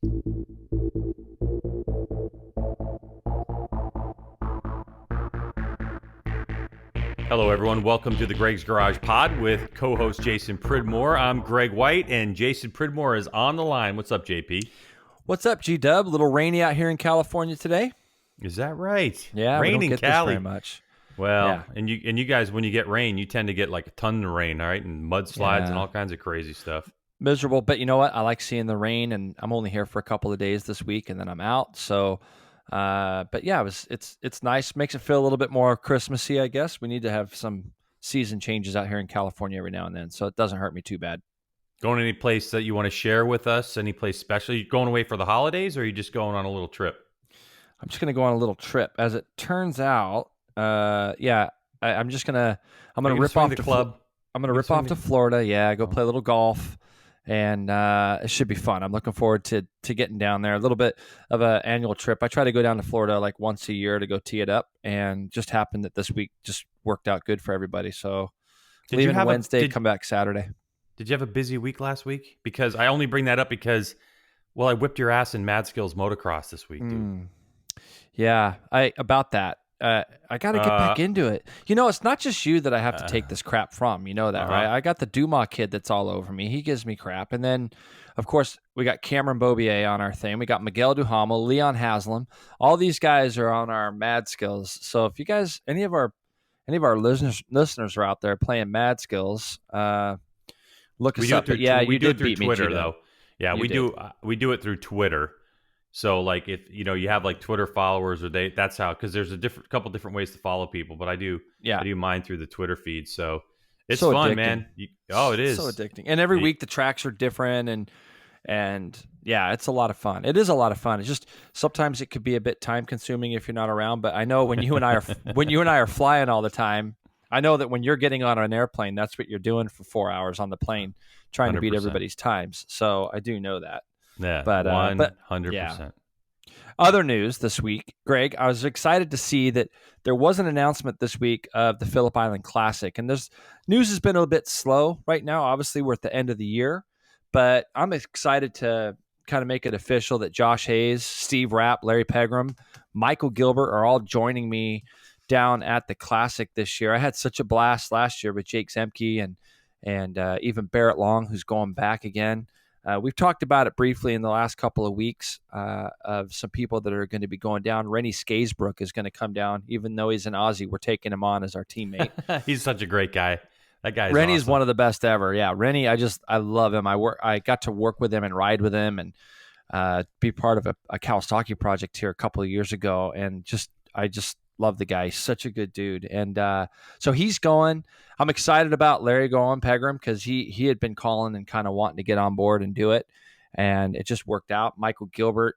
Hello, everyone. Welcome to the Greg's Garage Pod with co-host Jason Pridmore. I'm Greg White, and Jason Pridmore is on the line. What's up, JP? What's up, G-Dub? A little rainy out here in California today. Is that right? Yeah, rain we don't in get Cali. this very much. Well, yeah. and you guys, when you get rain, you tend to get like a ton of rain, all right, and mudslides and all kinds of crazy stuff. Miserable, but you know what? I like seeing the rain, and I'm only here for a couple of days this week, and then I'm out. So, but yeah, it's nice. Makes it feel a little bit more Christmassy, I guess. We need to have some season changes out here in California every now and then, so it doesn't hurt me too bad. Going any place that you want to share with us? Any place special? You going away for the holidays, or are you just going on a little trip? I'm just going to go on a little trip. As it turns out, I'm gonna rip off the club. I'm gonna rip off to Florida. Yeah, go play a little golf, and it should be fun. I'm looking forward to getting down there. A little bit of an annual trip. I try to go down to Florida like once a year to go tee it up, and just happened that this week just worked out good for everybody. So leaving Wednesday, come back Saturday. Did you have a busy week last week? Because I only bring that up because, well, I whipped your ass in Mad Skills Motocross this week, dude. Yeah, I got to get back into it. You know, it's not just you that I have to take this crap from. You know that, right? I got the Dumas kid that's all over me. He gives me crap. And then, of course, we got Cameron Bobier on our thing. We got Miguel Duhamel, Leon Haslam. All these guys are on our Mad Skills. So if you guys, any of our listeners are out there playing Mad Skills, look us up. But yeah, we you do did it through beat Twitter, me, though. Yeah, we do it through Twitter. So like if you have like Twitter followers or that's how, because there's a couple different ways to follow people, but I do mine through the Twitter feed. So it's so fun, addicting. Man. It is so addicting. And every week the tracks are different and yeah, it's a lot of fun. It is a lot of fun. It's just sometimes it could be a bit time consuming if you're not around, but I know when you and I are flying all the time, I know that when you're getting on an airplane, that's what you're doing for 4 hours on the plane, trying 100%. To beat everybody's times. So I do know that. Yeah, but 100%. Yeah. Other news this week, Greg, I was excited to see that there was an announcement this week of the Phillip Island Classic. And news has been a little bit slow right now. Obviously, we're at the end of the year. But I'm excited to kind of make it official that Josh Hayes, Steve Rapp, Larry Pegram, Michael Gilbert are all joining me down at the Classic this year. I had such a blast last year with Jake Zemke and even Barrett Long, who's going back again. We've talked about it briefly in the last couple of weeks of some people that are going to be going down. Rennie Skaysbrook is going to come down, even though he's an Aussie. We're taking him on as our teammate. He's such a great guy. That guy's Rennie's awesome. One of the best ever. Yeah, Rennie, I love him. I got to work with him and ride with him and be part of a Kawasaki project here a couple of years ago. And I just love the guy. He's such a good dude. And so he's going. I'm excited about Larry going, Pegram, because he had been calling and kind of wanting to get on board and do it. And it just worked out. Michael Gilbert,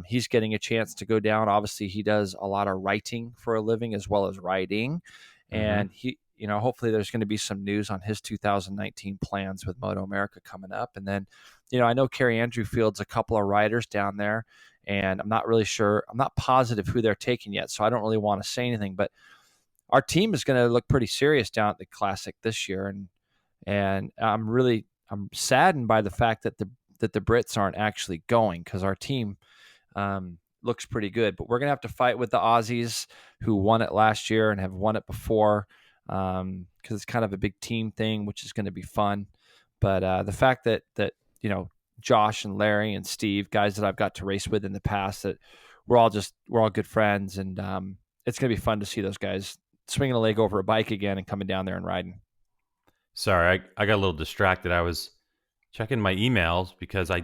he's getting a chance to go down. Obviously, he does a lot of writing for a living as well as riding. And he, hopefully there's going to be some news on his 2019 plans with MotoAmerica coming up. And then, I know Kerry Andrew fields a couple of riders down there. And I'm not really sure. I'm not positive who they're taking yet, so I don't really want to say anything. But our team is going to look pretty serious down at the Classic this year, and I'm saddened by the fact that the Brits aren't actually going, because our team looks pretty good. But we're going to have to fight with the Aussies who won it last year and have won it before, because it's kind of a big team thing, which is going to be fun. But the fact that Josh and Larry and Steve, guys that I've got to race with in the past, that we're all good friends, and it's going to be fun to see those guys swinging a leg over a bike again and coming down there and riding. Sorry, I got a little distracted. I was checking my emails because I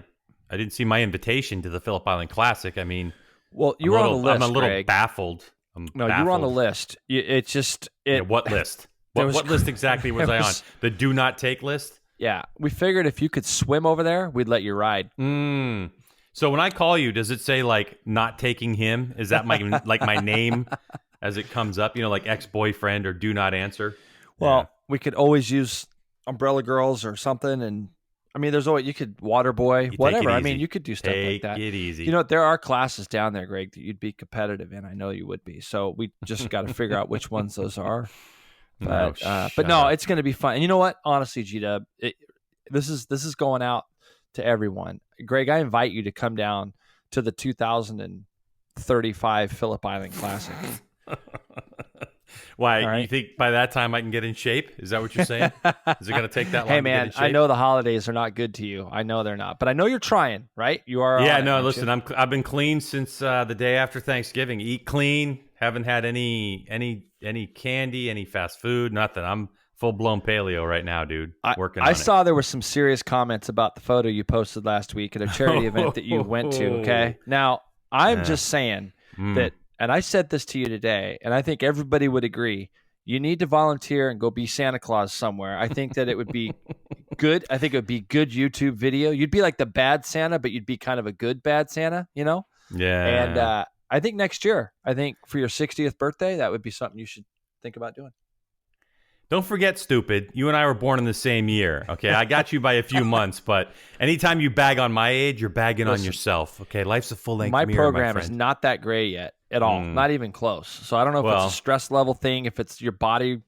didn't see my invitation to the Phillip Island Classic. I mean, well, you were on the list, I'm a little Greg. baffled. You were on the list. It's just what list? What list exactly was I on? The do not take list? Yeah, we figured if you could swim over there, we'd let you ride. So when I call you, does it say like not taking him? Is that my my name as it comes up? Like ex-boyfriend or do not answer? Well, we could always use Umbrella Girls or something, and I mean, there's always, you could water boy, whatever. I mean, you could do stuff like that. Take it easy. There are classes down there, Greg, that you'd be competitive in. I know you would be. So we just got to figure out which ones those are. But no, it's going to be fun. And you know what? Honestly, G-Dub, this is going out to everyone. Greg, I invite you to come down to the 2035 Phillip Island Classic. Why? Right. You think by that time I can get in shape? Is that what you're saying? Is it going to take that long hey, to man, get in shape? I know the holidays are not good to you. I know they're not. But I know you're trying, right? You are. Yeah, no, listen, I've been clean since the day after Thanksgiving. Eat clean. Haven't had any candy, any fast food, nothing. I'm full-blown paleo right now, dude. Working on it. I saw there were some serious comments about the photo you posted last week at a charity event that you went to, okay? Now, I'm just saying that, and I said this to you today, and I think everybody would agree, you need to volunteer and go be Santa Claus somewhere. I think that it would be good. I think it would be good YouTube video. You'd be like the bad Santa, but you'd be kind of a good bad Santa, you know? Yeah. And I think next year, I think for your 60th birthday, that would be something you should think about doing. Don't forget, stupid, you and I were born in the same year, okay? I got you by a few months, but anytime you bag on my age, you're bagging on yourself, okay? Life's a full-length mirror, my program is not that gray yet at all, not even close. So I don't know if it's a stress level thing, if it's your body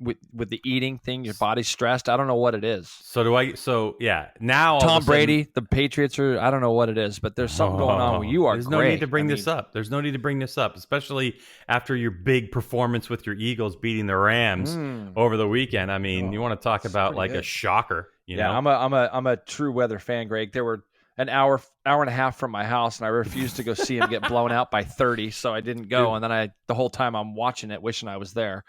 with the eating thing, your body's stressed. I don't know what it is. Now Tom Brady, the Patriots are, I don't know what it is, but there's something going on where you are There's great. no need to bring this up. There's no need to bring this up, especially after your big performance with your Eagles beating the Rams over the weekend. I mean, you want to talk about like a shocker, you know? I'm a true weather fan, Greg. There were an hour and a half from my house, and I refused to go see him get blown out by 30, so I didn't go. And then the whole time I'm watching it, wishing I was there.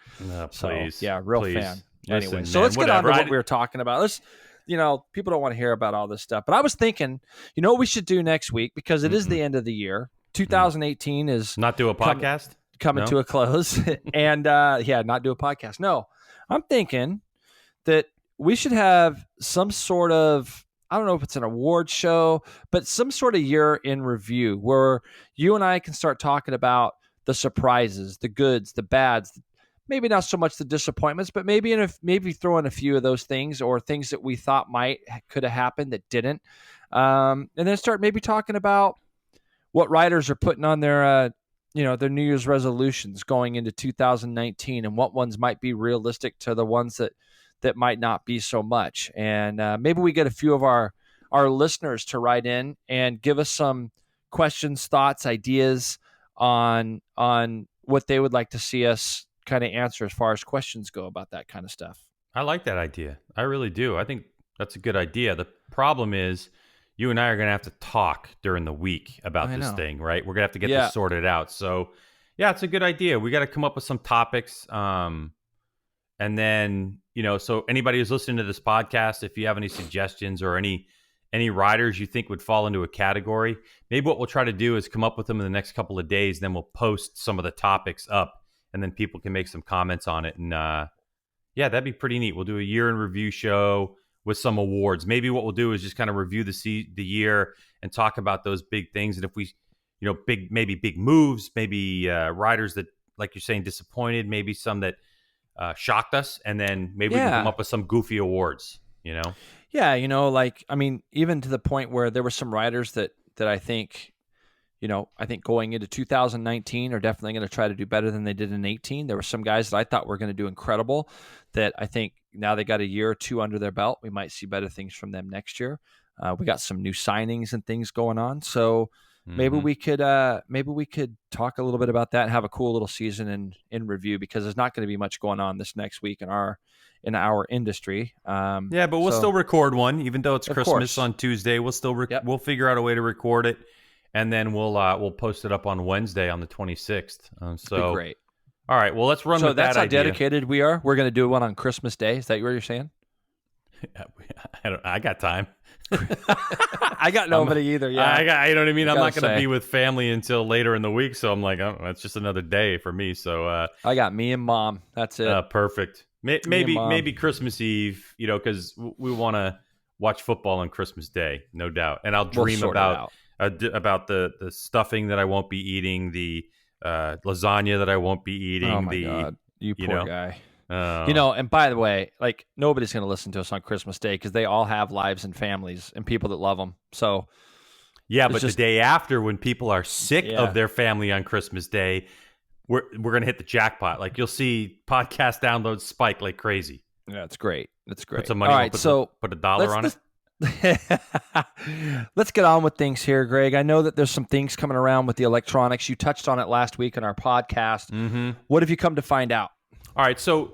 Please, so, real fan. Listen, anyway, so let's get on to what we were talking about. Let's, people don't want to hear about all this stuff, but I was thinking, what we should do next week, because it is the end of the year. 2018 is not do a podcast coming to a close, and not do a podcast. No, I'm thinking that we should have some sort of, I don't know if it's an award show, but some sort of year in review where you and I can start talking about the surprises, the goods, the bads, maybe not so much the disappointments, but maybe throw in a few of those things or things that we thought could have happened that didn't. And then start maybe talking about what riders are putting on their New Year's resolutions going into 2019 and what ones might be realistic to the ones that might not be so much. And maybe we get a few of our listeners to write in and give us some questions, thoughts, ideas on what they would like to see us kind of answer as far as questions go about that kind of stuff. I like that idea. I really do. I think that's a good idea. The problem is you and I are going to have to talk during the week about this thing, right? We're going to have to get this sorted out. So, yeah, it's a good idea. We got to come up with some topics. And then, so anybody who's listening to this podcast, if you have any suggestions or any riders you think would fall into a category, maybe what we'll try to do is come up with them in the next couple of days. Then we'll post some of the topics up, and then people can make some comments on it. And that'd be pretty neat. We'll do a year in review show with some awards. Maybe what we'll do is just kind of review the year and talk about those big things. And if we, big moves, maybe riders that, like you're saying, disappointed, maybe some that shocked us, and then maybe we can come up with some goofy awards, Yeah, even to the point where there were some riders that I think, I think going into 2019 are definitely going to try to do better than they did in 18. There were some guys that I thought were going to do incredible that I think now they got a year or two under their belt. We might see better things from them next year. We got some new signings and things going on. So maybe we could talk a little bit about that and have a cool little season in review, because there's not going to be much going on this next week in our industry. But we'll still record one, even though it's Christmas on Tuesday. We'll still we'll figure out a way to record it, and then we'll post it up on Wednesday on the 26th. So great. All right. Well, let's run with that idea. So that's how dedicated we are. We're going to do one on Christmas Day. Is that what you're saying? I got time. I got nobody either. Yeah, you know what I mean. I'm not going to be with family until later in the week, so I'm like, it's just another day for me. So I got me and mom. That's it. Perfect. Maybe Christmas Eve. Because we want to watch football on Christmas Day, no doubt. And I'll dream about the stuffing that I won't be eating, the lasagna that I won't be eating. Oh my God, you poor guy. And by the way, like, nobody's going to listen to us on Christmas Day because they all have lives and families and people that love them. So, but the day after, when people are sick of their family on Christmas Day, we're going to hit the jackpot. Like, you'll see podcast downloads spike like crazy. Yeah, it's great. It's great. Put some money. All right, put $1 on it. Let's get on with things here, Greg. I know that there's some things coming around with the electronics. You touched on it last week on our podcast. Mm-hmm. What have you come to find out? All right, so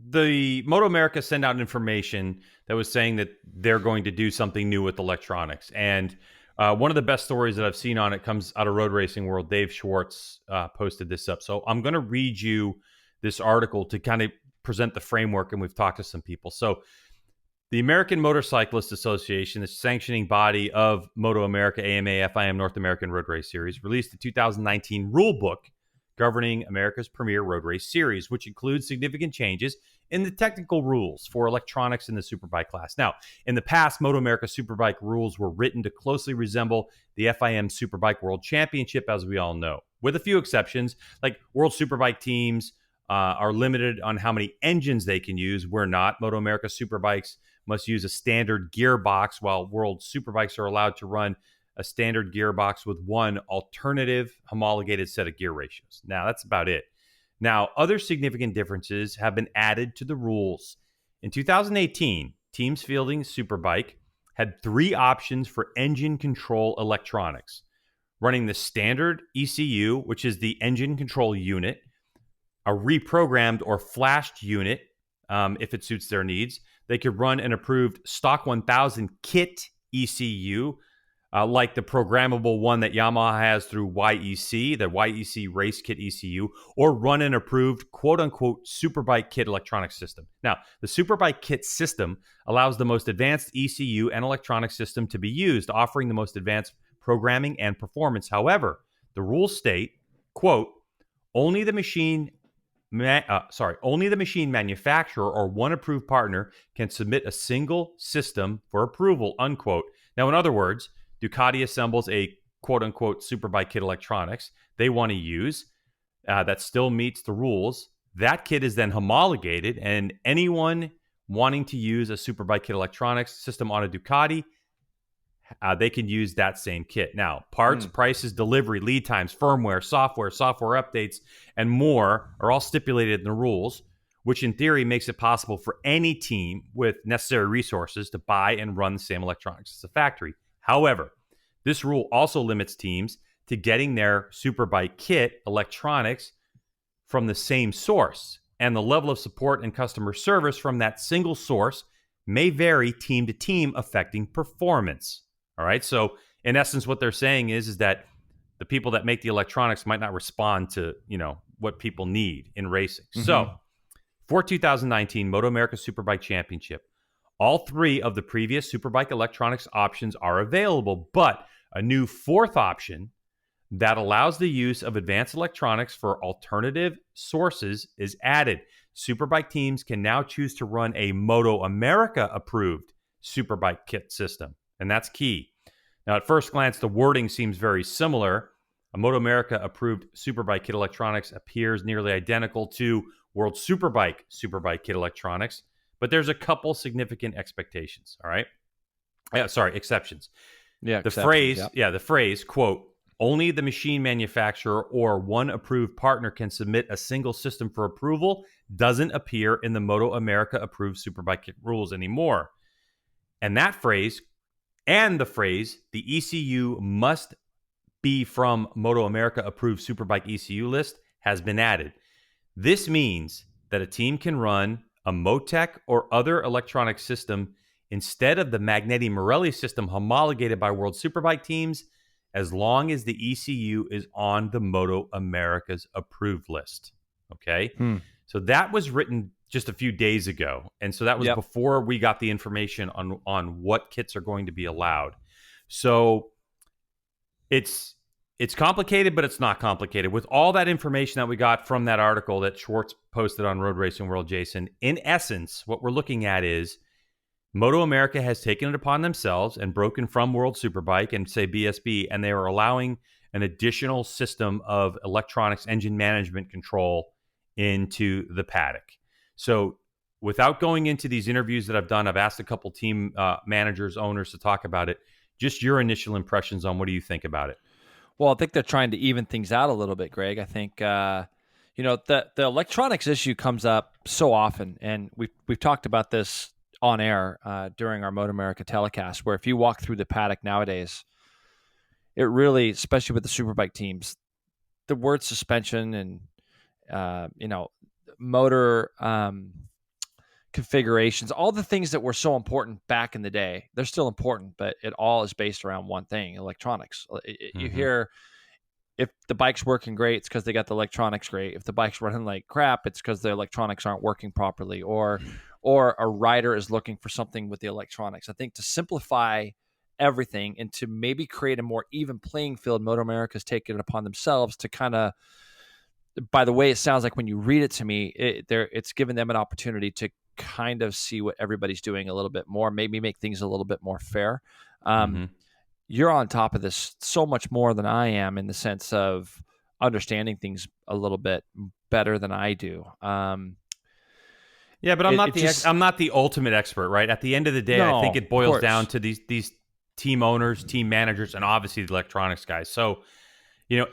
the MotoAmerica sent out information that was saying that they're going to do something new with electronics. And one of the best stories that I've seen on it comes out of Road Racing World. Dave Schwartz posted this up. So I'm going to read you this article to kind of present the framework, and we've talked to some people. So the American Motorcyclist Association, the sanctioning body of MotoAmerica, AMA, FIM, North American Road Race Series, released the 2019 rule book governing America's premier road race series, which includes significant changes in the technical rules for electronics in the Superbike class. Now, in the past, MotoAmerica Superbike rules were written to closely resemble the FIM Superbike World Championship, as we all know, with a few exceptions, like World Superbike teams are limited on how many engines they can use. We're not. MotoAmerica Superbikes must use a standard gearbox, while World Superbikes are allowed to run a standard gearbox with one alternative homologated set of gear ratios. Now, that's about it. Now, other significant differences have been added to the rules. In 2018, teams fielding Superbike had 3 options for engine control electronics: running the standard ECU, which is the engine control unit, a reprogrammed or flashed unit, if it suits their needs. They could run an approved stock 1000 kit ECU, like the programmable one that Yamaha has through YEC, the YEC Race Kit ECU, or run an approved quote-unquote Superbike kit electronic system. Now, the Superbike kit system allows the most advanced ECU and electronic system to be used, offering the most advanced programming and performance. However, the rules state, quote, only the machine manufacturer or one approved partner can submit a single system for approval, unquote. Now, in other words, Ducati assembles a quote-unquote Superbike kit electronics they want to use that still meets the rules. That kit is then homologated, and anyone wanting to use a Superbike kit electronics system on a Ducati, they can use that same kit. Now, parts, prices, delivery, lead times, firmware, software updates, and more are all stipulated in the rules, which in theory makes it possible for any team with necessary resources to buy and run the same electronics as a factory. However, this rule also limits teams to getting their Superbike kit electronics from the same source, and the level of support and customer service from that single source may vary team to team, affecting performance. All right, so in essence, what they're saying is that the people that make the electronics might not respond to, what people need in racing. Mm-hmm. So for 2019 MotoAmerica Superbike Championship, all 3 of the previous Superbike electronics options are available, but a new 4th option that allows the use of advanced electronics for alternative sources is added. Superbike teams can now choose to run a MotoAmerica approved Superbike kit system, and that's key. Now, at first glance, the wording seems very similar. A MotoAmerica approved Superbike kit electronics appears nearly identical to World Superbike kit electronics, but there's a couple significant exceptions. All right. Exceptions. Yeah. The phrase, quote, only the machine manufacturer or one approved partner can submit a single system for approval, doesn't appear in the MotoAmerica approved Superbike kit rules anymore. And that phrase, the ECU must be from MotoAmerica approved Superbike ECU list, has been added. This means that a team can run a Motec or other electronic system instead of the Magneti Marelli system homologated by World Superbike teams, as long as the ECU is on the MotoAmerica's approved list. Okay? So that was written just a few days ago. And so that was before we got the information on what kits are going to be allowed. So it's complicated, but it's not complicated. With all that information that we got from that article that Schwartz posted on Road Racing World, Jason, in essence, what we're looking at is MotoAmerica has taken it upon themselves and broken from World Superbike and, say, BSB, and they are allowing an additional system of electronics engine management control into the paddock. So without going into these interviews that I've done, I've asked a couple team managers, owners to talk about it. Just your initial impressions on what do you think about it? Well, I think they're trying to even things out a little bit, Greg. I think the electronics issue comes up so often, and we've talked about this on air during our MotoAmerica telecast, where if you walk through the paddock nowadays, it really, especially with the Superbike teams, the word suspension and motor configurations, all the things that were so important back in the day, they're still important, but it all is based around one thing: electronics. You hear, if the bike's working great, it's because they got the electronics great. If the bike's running like crap, it's because the electronics aren't working properly, or a rider is looking for something with the electronics. I think to simplify everything and to maybe create a more even playing field, MotoAmerica's taken it upon themselves to kind of, by the way it sounds like when you read it to me, it's given them an opportunity to kind of see what everybody's doing a little bit more, maybe make things a little bit more fair. You're on top of this so much more than I am, in the sense of understanding things a little bit better than I do. Yeah, but I'm not the ultimate expert, right? At the end of the day, I think it boils down to these team owners, team managers, and obviously the electronics guys. So,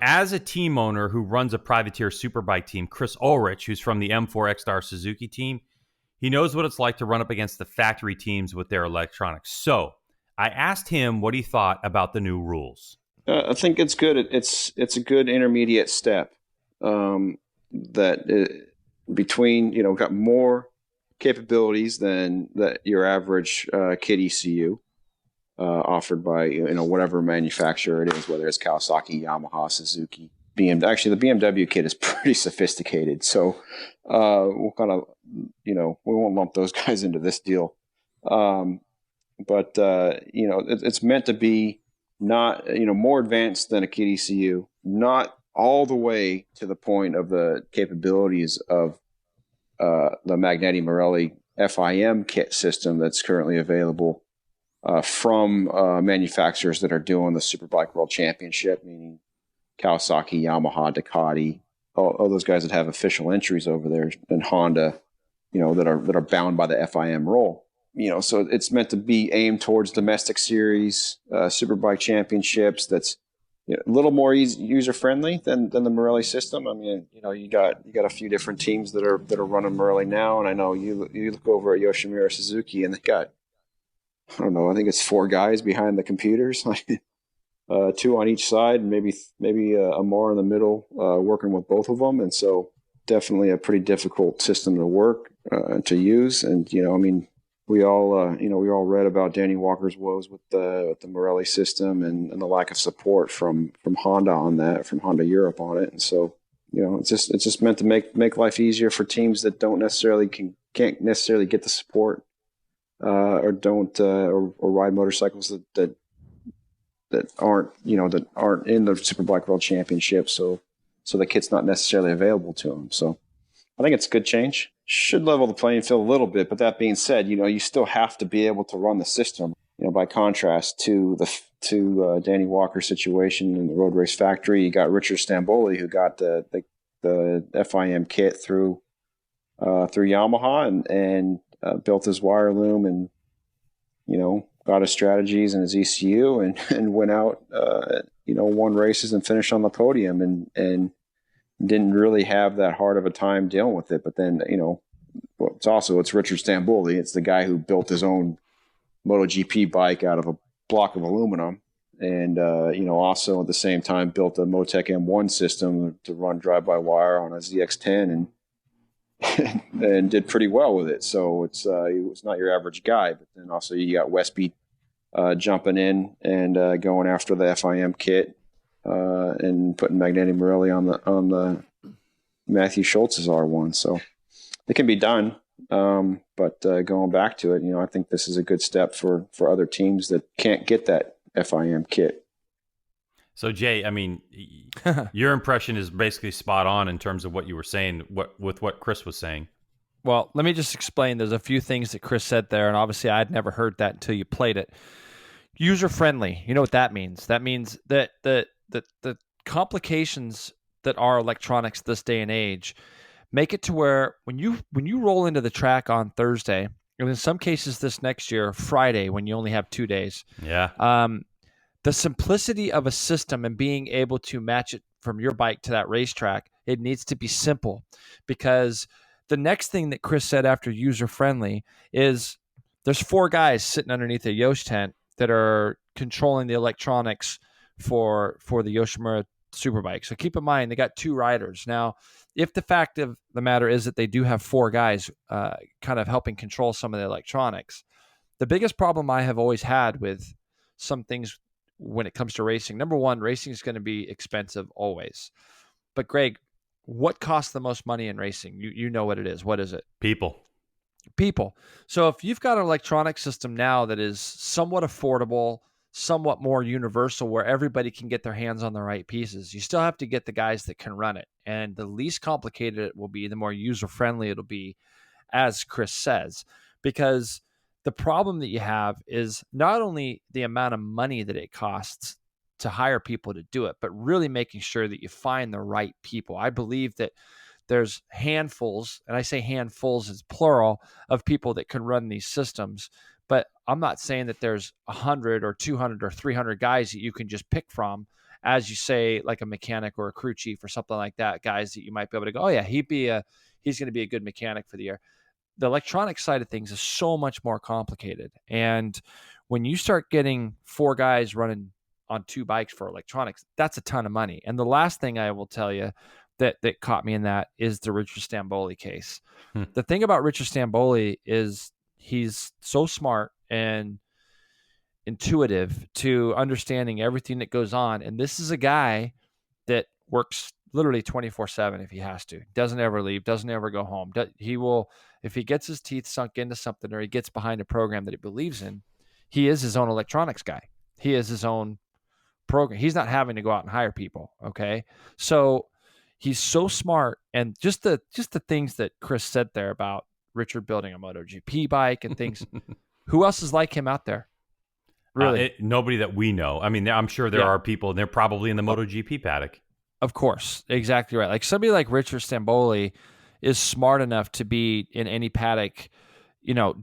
as a team owner who runs a privateer superbike team, Chris Ulrich, who's from the M4 ECSTAR Suzuki team, he knows what it's like to run up against the factory teams with their electronics. So I asked him what he thought about the new rules. I think it's good. It's a good intermediate step between, got more capabilities than that your average kit ECU offered by whatever manufacturer it is, whether it's Kawasaki, Yamaha, Suzuki, BMW. Actually, the BMW kit is pretty sophisticated, so we'll kind of we won't lump those guys into this deal. But it's meant to be not more advanced than a kit ECU, not all the way to the point of the capabilities of the Magneti Marelli FIM kit system that's currently available from manufacturers that are doing the Superbike World Championship, meaning Kawasaki, Yamaha, Ducati, all those guys that have official entries over there, and Honda, that are bound by the FIM rule. So it's meant to be aimed towards domestic series, Superbike championships. That's a little more user friendly than the Marelli system. I mean, you got a few different teams that are running Marelli now, and I know you look over at Yoshimura Suzuki, and they got, I don't know, I think it's 4 guys behind the computers, 2 on each side, and maybe a more in the middle, working with both of them, and so definitely a pretty difficult system to work to use, and we all read about Danny Walker's woes with the Marelli system and the lack of support from Honda on that, from Honda Europe on it. And so, it's just meant to make life easier for teams that can't necessarily get the support, or ride motorcycles that aren't in the Superbike World Championship. So the kit's not necessarily available to them. So I think it's a good change. Should level the playing field a little bit, but that being said, you still have to be able to run the system. By contrast to Danny Walker's situation in the Road Race Factory, you got Richard Stanboli, who got the FIM kit through Yamaha and built his wire loom and got his strategies and his ECU and went out won races and finished on the podium and didn't really have that hard of a time dealing with it. But then, it's Richard Stanboli. It's the guy who built his own MotoGP bike out of a block of aluminum. And, also at the same time built a Motec M1 system to run drive-by-wire on a ZX10 and did pretty well with it. So it's not your average guy. But then also you got Westby jumping in and going after the FIM kit. And putting Magneti Marelli on the Matthew Schultz's R1, so it can be done. But going back to it, I think this is a good step for other teams that can't get that FIM kit. So Jay, I mean, your impression is basically spot on in terms of what you were saying, with what Chris was saying. Well, let me just explain. There's a few things that Chris said there, and obviously I'd never heard that until you played it. User friendly. You know what that means? That means that the complications that are electronics this day and age make it to where when you roll into the track on Thursday, and in some cases this next year, Friday, when you only have 2 days. Yeah. The simplicity of a system and being able to match it from your bike to that racetrack, it needs to be simple, because the next thing that Chris said after user friendly is There's 4 guys sitting underneath a Yosh tent that are controlling the electronics for the Yoshimura Superbike. So keep in mind, they got 2 riders. Now, if the fact of the matter is that they do have 4 guys kind of helping control some of the electronics, the biggest problem I have always had with some things when it comes to racing, number one, racing is going to be expensive always. But Greg, what costs the most money in racing? You know what it is. What is it? People. So if you've got an electronic system now that is somewhat affordable, somewhat more universal, where everybody can get their hands on the right pieces, you still have to get the guys that can run it. And the least complicated it will be, the more user-friendly it'll be, as Chris says. Because the problem that you have is not only the amount of money that it costs to hire people to do it, but really making sure that you find the right people. I believe that there's handfuls, and I say handfuls as plural, of people that can run these systems. But I'm not saying that there's 100 or 200 or 300 guys that you can just pick from, as you say, like a mechanic or a crew chief or something like that, guys that you might be able to go, oh yeah, he's going to be a good mechanic for the year. The electronic side of things is so much more complicated. And when you start getting 4 guys running on 2 bikes for electronics, that's a ton of money. And the last thing I will tell you that caught me in that is the Richard Stanboli case. The thing about Richard Stanboli is he's so smart and intuitive to understanding everything that goes on. And this is a guy that works literally 24/7 if he has to. Doesn't ever leave, doesn't ever go home. He will, if he gets his teeth sunk into something or he gets behind a program that he believes in, he is his own electronics guy. He is his own program. He's not having to go out and hire people. Okay. So he's so smart. And just the things that Chris said there about Richard building a MotoGP bike and things, who else is like him out there? Really? Nobody that we know. I mean, I'm sure there are people, and they're probably in the MotoGP paddock. Of course. Exactly right. Like somebody like Richard Stanboli is smart enough to be in any paddock,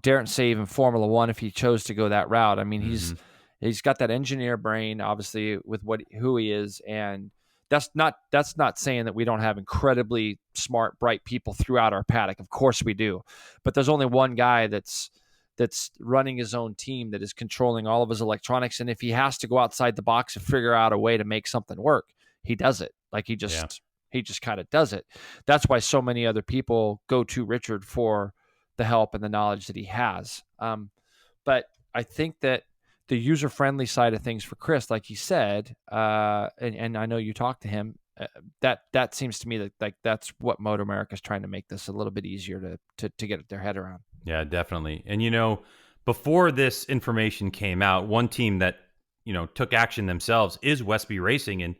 daren't say even Formula One if he chose to go that route. I mean, he's got that engineer brain, obviously, with who he is. And that's not saying that we don't have incredibly smart, bright people throughout our paddock. Of course we do. But there's only one guy that's running his own team, that is controlling all of his electronics. And if he has to go outside the box and figure out a way to make something work, he does it. Like he just kind of does it. That's why so many other people go to Richard for the help and the knowledge that he has. But I think that the user-friendly side of things for Chris, like he said, and I know you talked to him, that seems to me that like that's what MotoAmerica is trying to make this a little bit easier to get their head around. Yeah, definitely. And before this information came out, one team that took action themselves is Westby Racing, and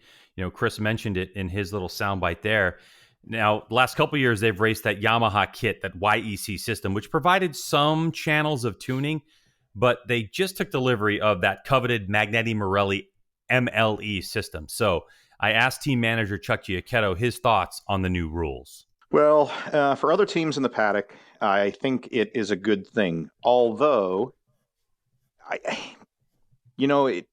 Chris mentioned it in his little soundbite there. Now, the last couple of years, they've raced that Yamaha kit, that YEC system, which provided some channels of tuning, but they just took delivery of that coveted Magneti Marelli MLE system. So I asked team manager Chuck Giacchetto his thoughts on the new rules. Well, for other teams in the paddock, I think it is a good thing. Although,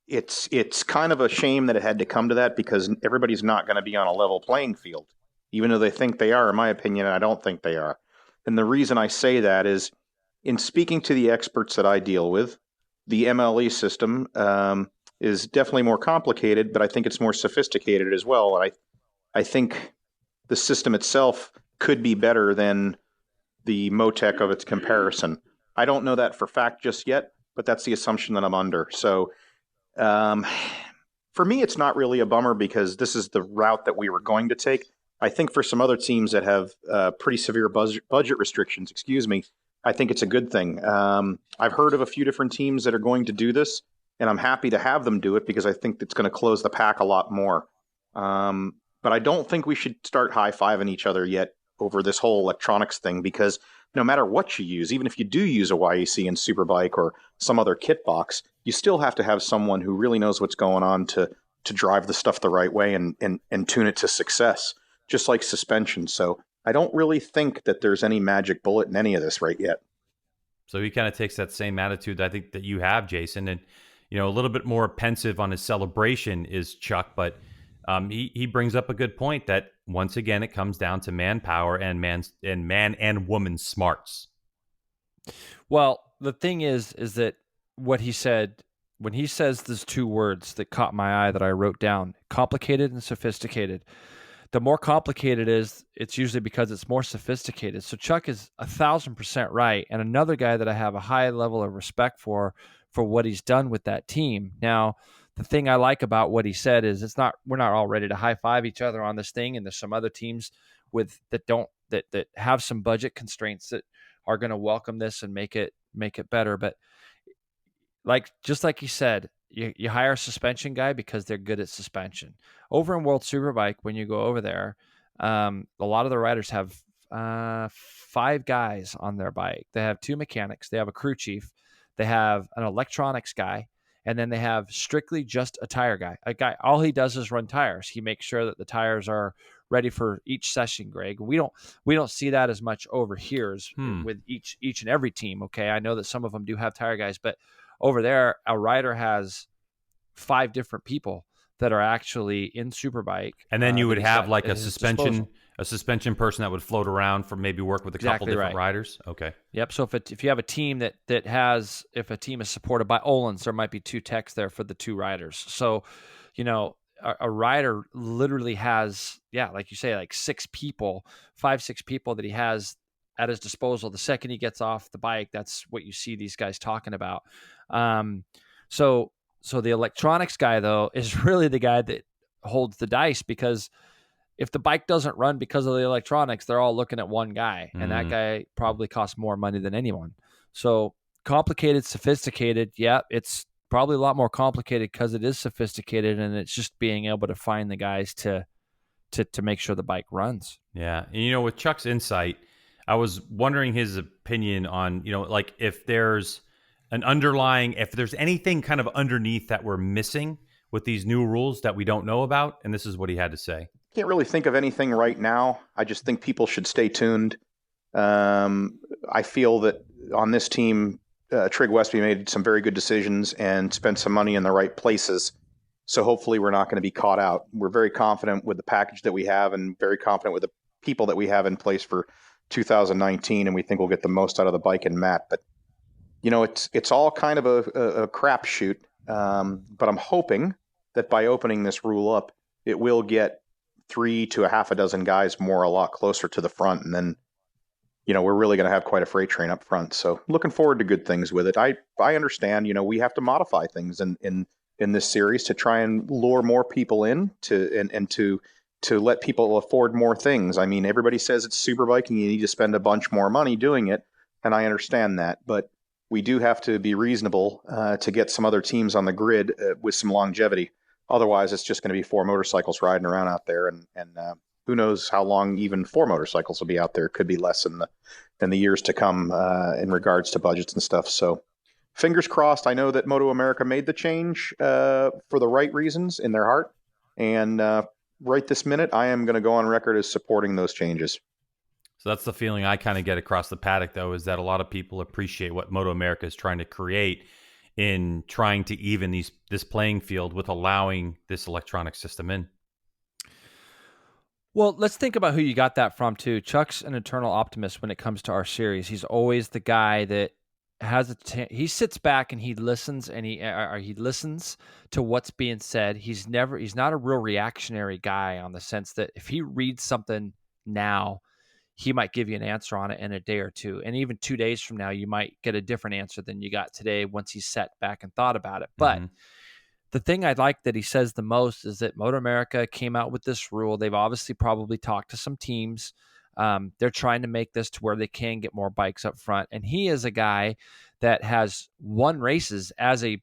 it's kind of a shame that it had to come to that, because everybody's not going to be on a level playing field, even though they think they are. In my opinion, I don't think they are. And the reason I say that is, in speaking to the experts that I deal with, the MLE system is definitely more complicated, but I think it's more sophisticated as well. And I think the system itself could be better than the Motec of its comparison. I don't know that for fact just yet, but that's the assumption that I'm under. So for me, it's not really a bummer, because this is the route that we were going to take. I think for some other teams that have pretty severe budget restrictions, I think it's a good thing. I've heard of a few different teams that are going to do this, and I'm happy to have them do it, because I think it's going to close the pack a lot more. But I don't think we should start high-fiving each other yet over this whole electronics thing, because no matter what you use, even if you do use a YEC and Superbike or some other kit box, you still have to have someone who really knows what's going on to drive the stuff the right way and tune it to success, just like suspension. So I don't really think that there's any magic bullet in any of this right yet. So he kind of takes that same attitude I think that you have, Jason, and a little bit more pensive on his celebration is Chuck, but he brings up a good point that once again it comes down to manpower and man and woman smarts. Well, the thing is that what he said, when he says those two words that caught my eye that I wrote down, complicated and sophisticated, the more complicated it is, it's usually because it's more sophisticated. So Chuck is 1,000% right. And another guy that I have a high level of respect for what he's done with that team. Now, the thing I like about what he said is we're not all ready to high five each other on this thing. And there's some other teams that have some budget constraints that are going to welcome this and make it better. But just like he said, you hire a suspension guy because they're good at suspension. Over in World Superbike, when you go over there, a lot of the riders have 5 guys on their bike. They have 2 mechanics. They have a crew chief. They have an electronics guy. And then they have strictly just a tire guy. A guy, all he does is run tires. He makes sure that the tires are ready for each session, Greg. We don't see that as much over here with each and every team. Okay, I know that some of them do have tire guys, but over there, a rider has 5 different people that are actually in Superbike. And then you would have like a suspension person that would float around for maybe work with a couple different riders. Okay. Yep. So if you have a team if a team is supported by Öhlins, there might be 2 techs there for the 2 riders. So, a rider literally has, like you say, like 6 people, 5-6 people that he has at his disposal. The second he gets off the bike, that's what you see these guys talking about. So the electronics guy, though, is really the guy that holds the dice, because if the bike doesn't run because of the electronics, they're all looking at one guy, and that guy probably costs more money than anyone. So complicated, sophisticated. Yeah, it's probably a lot more complicated because it is sophisticated, and it's just being able to find the guys to make sure the bike runs. Yeah. And, with Chuck's insight, I was wondering his opinion on, like if there's anything kind of underneath that we're missing with these new rules that we don't know about. And this is what he had to say. Can't really think of anything right now. I just think people should stay tuned. I feel that on this team, Trig Westby made some very good decisions and spent some money in the right places. So hopefully we're not going to be caught out. We're very confident with the package that we have and very confident with the people that we have in place for 2019, and we think we'll get the most out of the bike and Matt. But it's all kind of a crapshoot. But I'm hoping that by opening this rule up, it will get 3 to a half a dozen guys more a lot closer to the front, and then we're really going to have quite a freight train up front. So looking forward to good things with it. I understand we have to modify things in this series to try and lure more people in to let people afford more things. I mean, everybody says it's Superbike and you need to spend a bunch more money doing it, and I understand that, but we do have to be reasonable to get some other teams on the grid with some longevity. Otherwise, it's just going to be 4 motorcycles riding around out there, and who knows how long even 4 motorcycles will be out there. It could be less in the years to come in regards to budgets and stuff. So fingers crossed. I know that MotoAmerica made the change for the right reasons in their heart, and right this minute, I am going to go on record as supporting those changes. So that's the feeling I kind of get across the paddock, though, is that a lot of people appreciate what MotoAmerica is trying to create in trying to even this playing field with allowing this electronic system in. Well, let's think about who you got that from, too. Chuck's an eternal optimist when it comes to our series. He's always the guy that has he sits back and he listens, and he listens to what's being said. He's not a real reactionary guy, on the sense that if he reads something now, he might give you an answer on it in a day or two. And even 2 days from now, you might get a different answer than you got today once he's sat back and thought about it. But the thing I like that he says the most is that MotoAmerica came out with this rule. They've obviously probably talked to some teams. They're trying to make this to where they can get more bikes up front. And he is a guy that has won races as a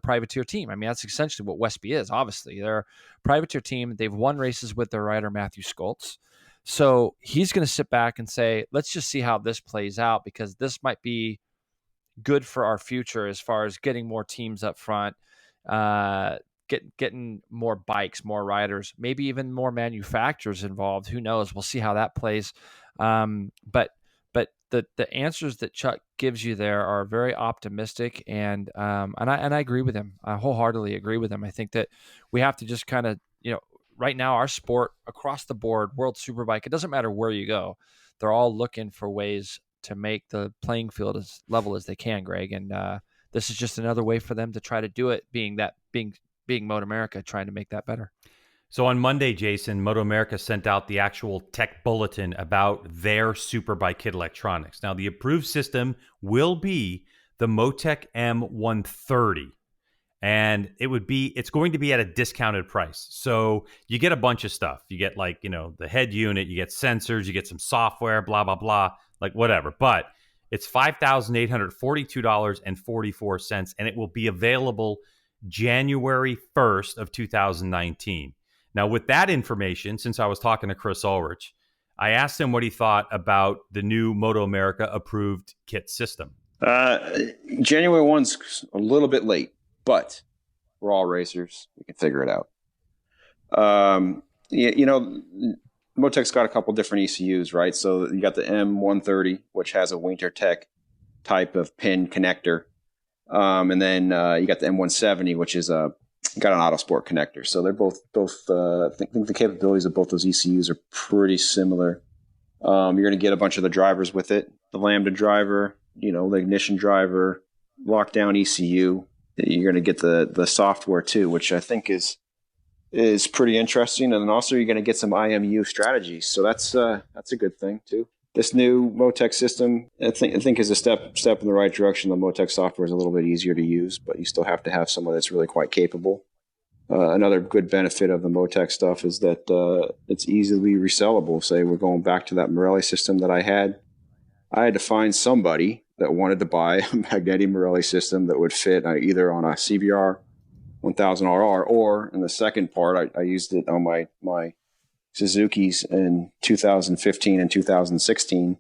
privateer team. I mean, that's essentially what Westby is, obviously. They're a privateer team. They've won races with their rider, Matthew Skoltz. So he's going to sit back and say, let's just see how this plays out, because this might be good for our future as far as getting more teams up front, getting more bikes, more riders, maybe even more manufacturers involved. Who knows? We'll see how that plays. But the answers that Chuck gives you there are very optimistic, and I agree with him. I wholeheartedly agree with him. I think that we have to just kind of, right now, our sport across the board, World Superbike, it doesn't matter where you go, they're all looking for ways to make the playing field as level as they can, Greg. And this is just another way for them to try to do it, being MotoAmerica trying to make that better. So on Monday, Jason, MotoAmerica sent out the actual tech bulletin about their Superbike kit electronics. Now, the approved system will be the Motec M130. And it's going to be at a discounted price. So you get a bunch of stuff. You get the head unit, you get sensors, you get some software, blah, blah, blah, like whatever. But it's $5,842.44, and it will be available January 1st of 2019. Now, with that information, since I was talking to Chris Ulrich, I asked him what he thought about the new MotoAmerica approved kit system. January 1's a little bit late. But we're all racers. We can figure it out. Motec's got a couple different ECUs, right? So you got the M130, which has a WinterTech type of pin connector. And then you got the M170, which is got an Autosport connector. So they're both I think the capabilities of both those ECUs are pretty similar. You're going to get a bunch of the drivers with it. The Lambda driver, the ignition driver, lockdown ECU. You're going to get the software too, which I think is pretty interesting. And then also you're going to get some IMU strategies. So that's a good thing too. This new Motec system, I think is a step in the right direction. The Motec software is a little bit easier to use, but you still have to have someone that's really quite capable. Another good benefit of the Motec stuff is that it's easily resellable. Say we're going back to that Morelli system that I had to find somebody that wanted to buy a Magneti Morelli system that would fit either on a CBR 1000RR or in the second part, I used it on my Suzuki's in 2015 and 2016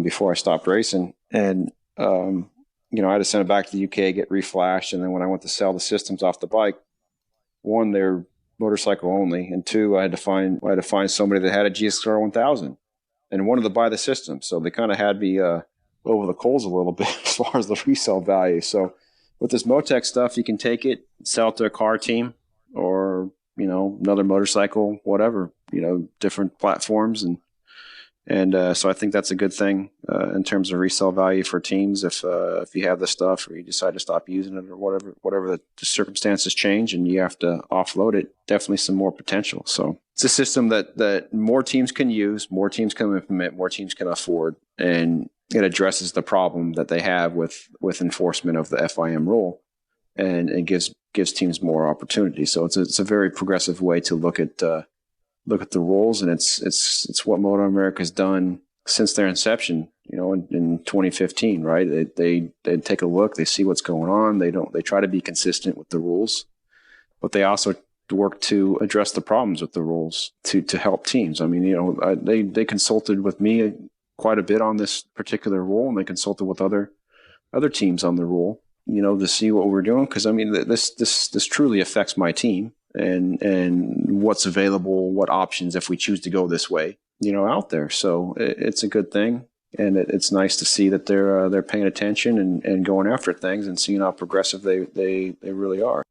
before I stopped racing. And, I had to send it back to the UK, get reflashed. And then when I went to sell the systems off the bike, one, they're motorcycle only. And two, I had to find somebody that had a GSR 1000 and wanted to buy the system. So they kind of had me over the coals a little bit as far as the resale value. So with this Motec stuff, you can take it, sell it to a car team or, another motorcycle, whatever, different platforms. And so I think that's a good thing in terms of resale value for teams. If you have the stuff or you decide to stop using it or whatever the circumstances change and you have to offload it, definitely some more potential. So it's a system that more teams can use, more teams can implement, more teams can afford, and it addresses the problem that they have with enforcement of the FIM rule, and it gives teams more opportunity. So it's a very progressive way to look at the rules, and it's what MotoAmerica has done since their inception. In 2015, right? They take a look, they see what's going on. They try to be consistent with the rules, but they also work to address the problems with the rules to help teams. I mean, they consulted with me quite a bit on this particular rule, and they consulted with other teams on the rule, to see what we're doing. Because I mean, this truly affects my team and what's available, what options if we choose to go this way, out there. So it's a good thing, and it's nice to see that they're paying attention and going after things and seeing how progressive they really are.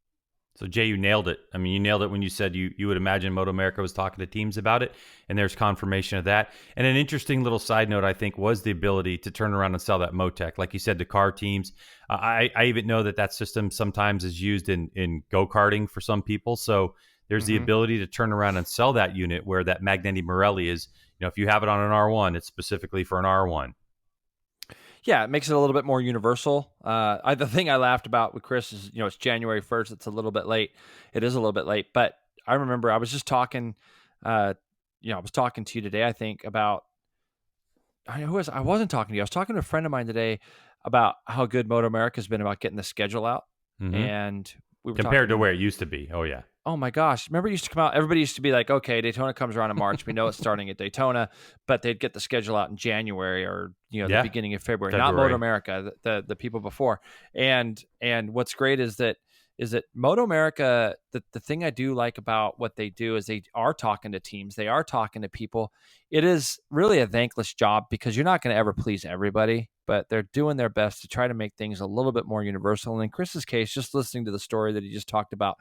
So, Jay, you nailed it. I mean, you nailed it when you said you would imagine MotoAmerica was talking to teams about it, and there's confirmation of that. And an interesting little side note, I think, was the ability to turn around and sell that Motec, like you said, to car teams. I even know that system sometimes is used in go-karting for some people. So there's the ability to turn around and sell that unit where that Magneti Morelli is. If you have it on an R1, it's specifically for an R1. Yeah, it makes it a little bit more universal. The thing I laughed about with Chris is, it's January 1st. It's a little bit late. It is a little bit late. But I remember I was just talking, I was talking to you today, I think, about, I wasn't talking to you. I was talking to a friend of mine today about how good MotoAmerica has been about getting the schedule out. And we were compared to where it used to be. Oh, yeah. Oh my gosh. Remember it used to come out, everybody used to be like, okay, Daytona comes around in March. We know it's starting at Daytona, but they'd get the schedule out in January or, the beginning of February. Not MotoAmerica, the people before. And what's great is that MotoAmerica, the thing I do like about what they do is they are talking to teams. They are talking to people. It is really a thankless job because you're not going to ever please everybody, but they're doing their best to try to make things a little bit more universal. And in Chris's case, just listening to the story that he just talked about,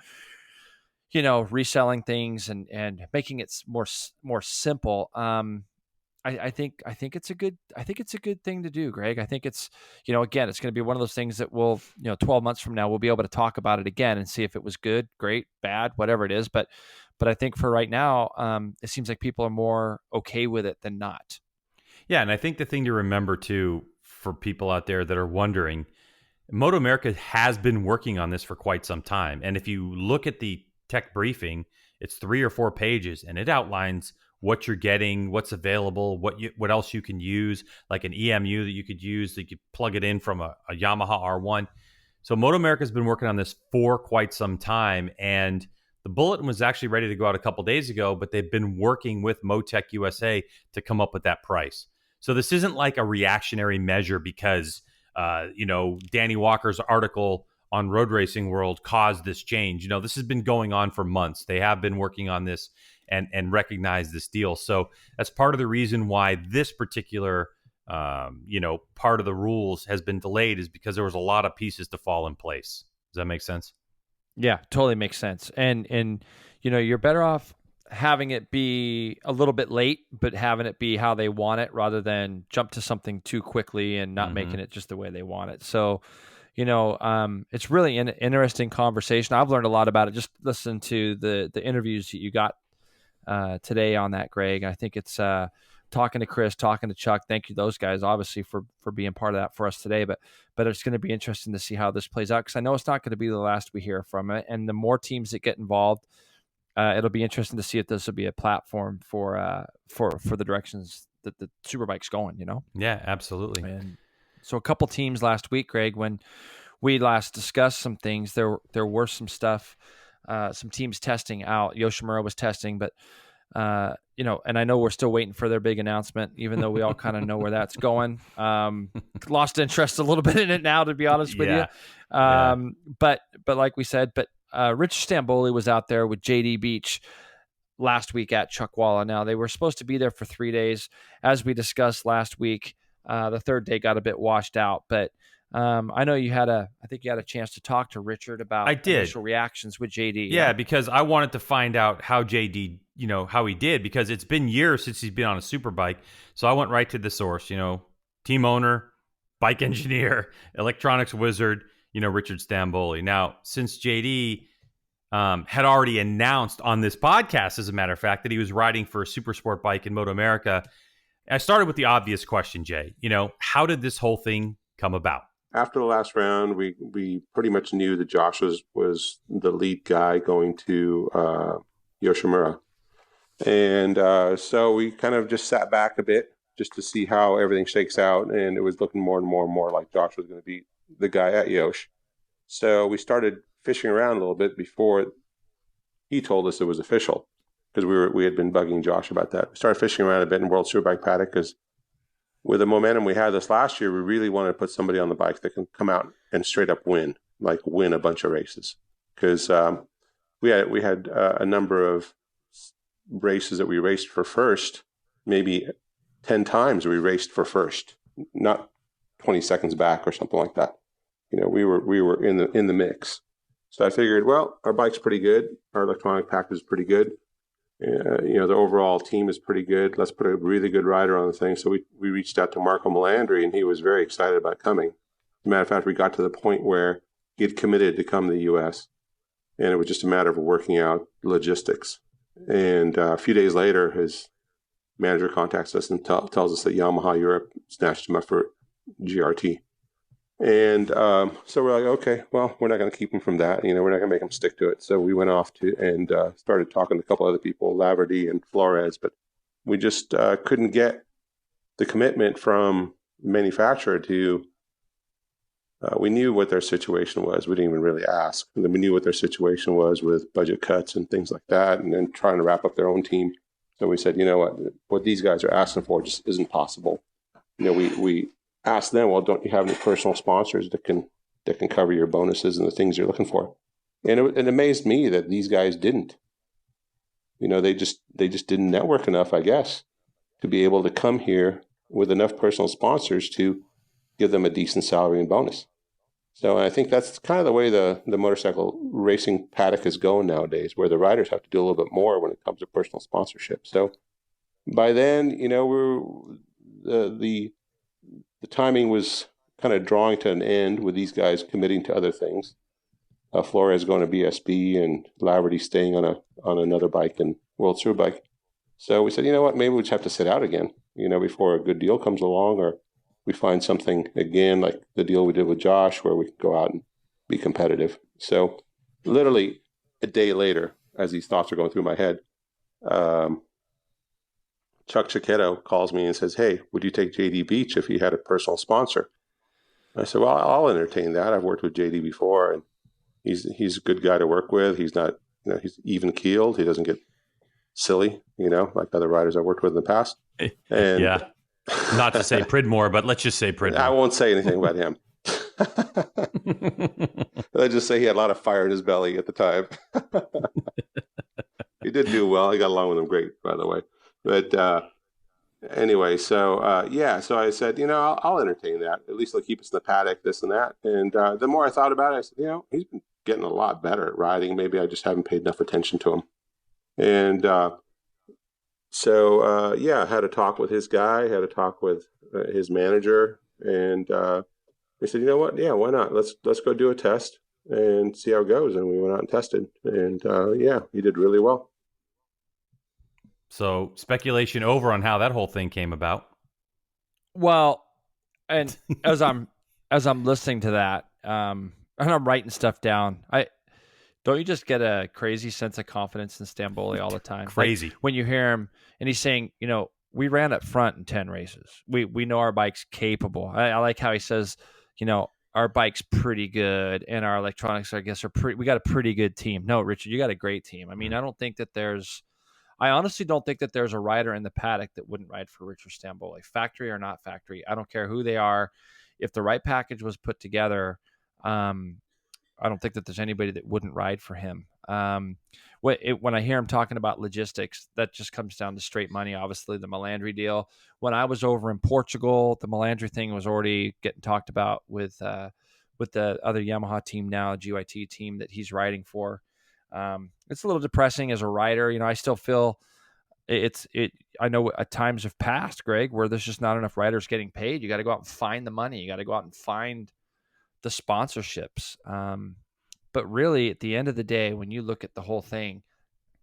reselling things and making it more simple. I think it's a good thing to do, Greg. I think it's, again, it's going to be one of those things that we'll, 12 months from now, we'll be able to talk about it again and see if it was good, great, bad, whatever it is. But I think for right now, it seems like people are more okay with it than not. Yeah, and I think the thing to remember too, for people out there that are wondering, MotoAmerica has been working on this for quite some time. And if you look at the tech briefing, it's 3 or 4 pages, and it outlines what you're getting, what's available, what else you can use, like an EMU that you could use, that you could plug it in from a Yamaha R1. So MotoAmerica has been working on this for quite some time, and the bulletin was actually ready to go out a couple days ago, but they've been working with Motec USA to come up with that price. So this isn't like a reactionary measure because Danny Walker's article on Road Racing World caused this change. This has been going on for months. They have been working on this and recognize this deal. So that's part of the reason why this particular, part of the rules has been delayed, is because there was a lot of pieces to fall in place. Does that make sense? Yeah, totally makes sense. And you're better off having it be a little bit late, but having it be how they want it rather than jump to something too quickly and not making it just the way they want it. So, it's really an interesting conversation. I've learned a lot about it. Just listen to the interviews that you got today on that, Greg. I think it's talking to Chris, talking to Chuck. Thank you, those guys, obviously, for being part of that for us today. But it's going to be interesting to see how this plays out, because I know it's not going to be the last we hear from it. And the more teams that get involved, it'll be interesting to see if this will be a platform for the directions that the Superbike's going. Yeah, absolutely. And so a couple teams last week, Greg, when we last discussed some things, there were some stuff, some teams testing out. Yoshimura was testing, but and I know we're still waiting for their big announcement, even though we all kind of know where that's going. Lost interest a little bit in it now, to be honest with you. But like we said, Richard Stanboli was out there with JD Beach last week at Chuckwalla. Now, they were supposed to be there for 3 days. As we discussed last week, the third day got a bit washed out, but I know I think you had a chance to talk to Richard about initial reactions with JD. Yeah, because I wanted to find out how JD, how he did, because it's been years since he's been on a Superbike. So I went right to the source, team owner, bike engineer, electronics wizard, Richard Stanboli. Now, since JD had already announced on this podcast, as a matter of fact, that he was riding for a super sport bike in MotoAmerica, I started with the obvious question, Jay. How did this whole thing come about? After the last round, we pretty much knew that Josh was the lead guy going to Yoshimura. And so we kind of just sat back a bit just to see how everything shakes out. And it was looking more and more and more like Josh was going to be the guy at Yosh. So we started fishing around a little bit before he told us it was official, because we had been bugging Josh about that. We started fishing around a bit in World Superbike paddock, because with the momentum we had this last year, we really wanted to put somebody on the bike that can come out and straight up win a bunch of races. Because we had a number of races that we raced for first, maybe 10 times we raced for first, not 20 seconds back or something like that. We were in the mix. So I figured, well, our bike's pretty good, our electronic package is pretty good. The overall team is pretty good. Let's put a really good rider on the thing. So we reached out to Marco Melandri, and he was very excited about coming. As a matter of fact, we got to the point where he had committed to come to the U.S., and it was just a matter of working out logistics. And a few days later, his manager contacts us and tells us that Yamaha Europe snatched him up for GRT. And so we're like, okay, well, we're not going to keep him from that. We're not going to make him stick to it. So we went off and started talking to a couple other people, Laverty and Flores, but we just couldn't get the commitment from the manufacturer to, we knew what their situation was. We didn't even really ask. And then we knew what their situation was with budget cuts and things like that, and then trying to wrap up their own team. So we said, what these guys are asking for just isn't possible. We ask them, well, don't you have any personal sponsors that can cover your bonuses and the things you're looking for? And it amazed me that these guys didn't. They just didn't network enough, I guess, to be able to come here with enough personal sponsors to give them a decent salary and bonus. So I think that's kind of the way the motorcycle racing paddock is going nowadays, where the riders have to do a little bit more when it comes to personal sponsorship. So by then, the timing was kind of drawing to an end with these guys committing to other things. Flores going to BSB and Laverty staying on another bike in World Superbike. So we said, you know what, maybe we just have to sit out again, before a good deal comes along, or we find something again like the deal we did with Josh where we can go out and be competitive. So literally a day later, as these thoughts are going through my head, Chuck Giacchetto calls me and says, hey, would you take JD Beach if he had a personal sponsor? I said, well, I'll entertain that. I've worked with JD before, and he's a good guy to work with. He's not, he's even keeled. He doesn't get silly, like other riders I've worked with in the past. And yeah, not to say Pridmore, but let's just say Pridmore. I won't say anything about him. Let's just say he had a lot of fire in his belly at the time. He did do well. I got along with him great, by the way. But anyway, so I said, I'll entertain that. At least they'll keep us in the paddock, this and that. And the more I thought about it, I said, he's been getting a lot better at riding. Maybe I just haven't paid enough attention to him. And I had a talk with his guy, had a talk with his manager, and we said, you know what? Yeah, why not? Let's go do a test and see how it goes. And we went out and tested, and he did really well. So speculation over on how that whole thing came about. Well, and as I'm listening to that, and I'm writing stuff down, don't you just get a crazy sense of confidence in Stanboli all the time? Crazy. Like when you hear him and he's saying, we ran up front in 10 races. We know our bike's capable. I like how he says, our bike's pretty good and our electronics, I guess, we got a pretty good team. No, Richard, you got a great team. I mean, I honestly don't think that there's a rider in the paddock that wouldn't ride for Richard Stanboli, factory or not factory. I don't care who they are. If the right package was put together, I don't think that there's anybody that wouldn't ride for him. When I hear him talking about logistics, that just comes down to straight money. Obviously, the Melandri deal. When I was over in Portugal, the Melandri thing was already getting talked about with the other Yamaha team now, GYT team that he's riding for. It's a little depressing as a rider. I still feel I know at times have passed, Greg, where there's just not enough riders getting paid. You got to go out and find the money. You got to go out and find the sponsorships. But really, at the end of the day, when you look at the whole thing,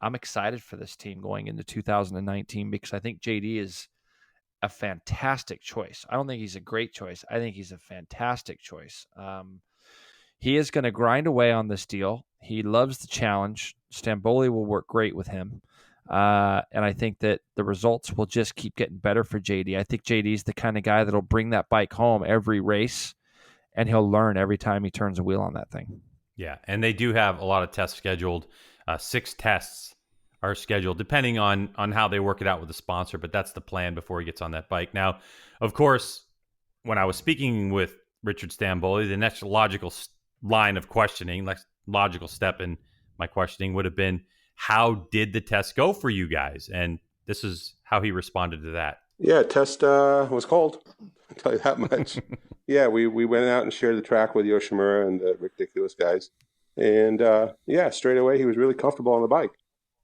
I'm excited for this team going into 2019 because I think JD is a fantastic choice. I don't think he's a great choice. I think he's a fantastic choice. He is going to grind away on this deal. He loves the challenge. Stanboli will work great with him. And I think that the results will just keep getting better for JD. I think JD is the kind of guy that'll bring that bike home every race, and he'll learn every time he turns a wheel on that thing. Yeah, and they do have a lot of tests scheduled. 6 tests are scheduled, depending on how they work it out with the sponsor, but that's the plan before he gets on that bike. Now, of course, when I was speaking with Richard Stanboli, the next logical line of questioning, next logical step in my questioning would have been, how did the test go for you guys? And this is how he responded to that. Yeah, test was cold. I'll tell you that much. Yeah, we went out and shared the track with Yoshimura and the Ridiculous guys. And straight away he was really comfortable on the bike.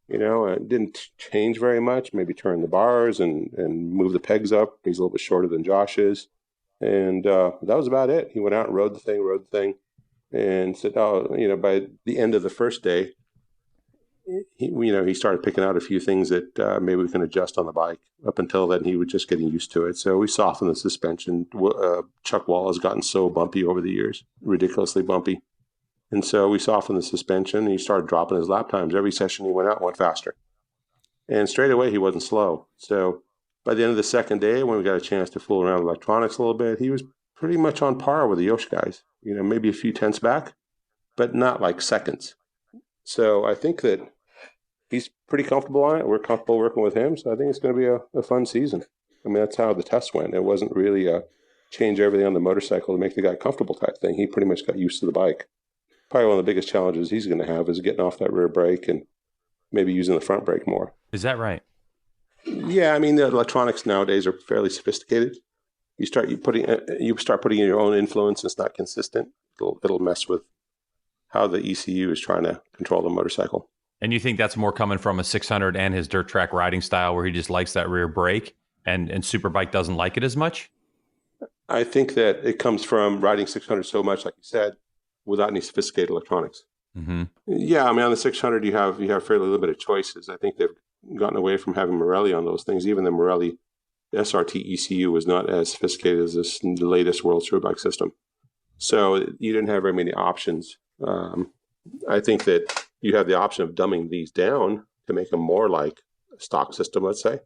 It didn't change very much, maybe turn the bars and move the pegs up. He's a little bit shorter than Josh is. And that was about it. He went out and rode the thing, and said, by the end of the first day, he started picking out a few things that maybe we can adjust on the bike. Up until then, he was just getting used to it. So we softened the suspension. Chuck Wall has gotten so bumpy over the years, ridiculously bumpy. And so we softened the suspension, and he started dropping his lap times. Every session he went out, went faster. And straight away, he wasn't slow. So by the end of the second day, when we got a chance to fool around with electronics a little bit, he was pretty much on par with the Yosh guys. Maybe a few tenths back, but not like seconds. So I think that he's pretty comfortable on it. We're comfortable working with him. So I think it's going to be a fun season. I mean, that's how the test went. It wasn't really a change everything on the motorcycle to make the guy comfortable type thing. He pretty much got used to the bike. Probably one of the biggest challenges he's going to have is getting off that rear brake and maybe using the front brake more. Is that right? Yeah, I mean, the electronics nowadays are fairly sophisticated. You start putting in your own influence, it's not consistent. It'll mess with how the ECU is trying to control the motorcycle. And you think that's more coming from a 600 and his dirt track riding style, where he just likes that rear brake, and Superbike doesn't like it as much? I think that it comes from riding 600 so much, like you said, without any sophisticated electronics. Mm-hmm. Yeah, I mean, on the 600, you have fairly limited choices. I think they've gotten away from having Morelli on those things. Even the Morelli SRT ECU was not as sophisticated as the latest World Superbike system. So you didn't have very many options. I think that you have the option of dumbing these down to make them more like a stock system, let's say,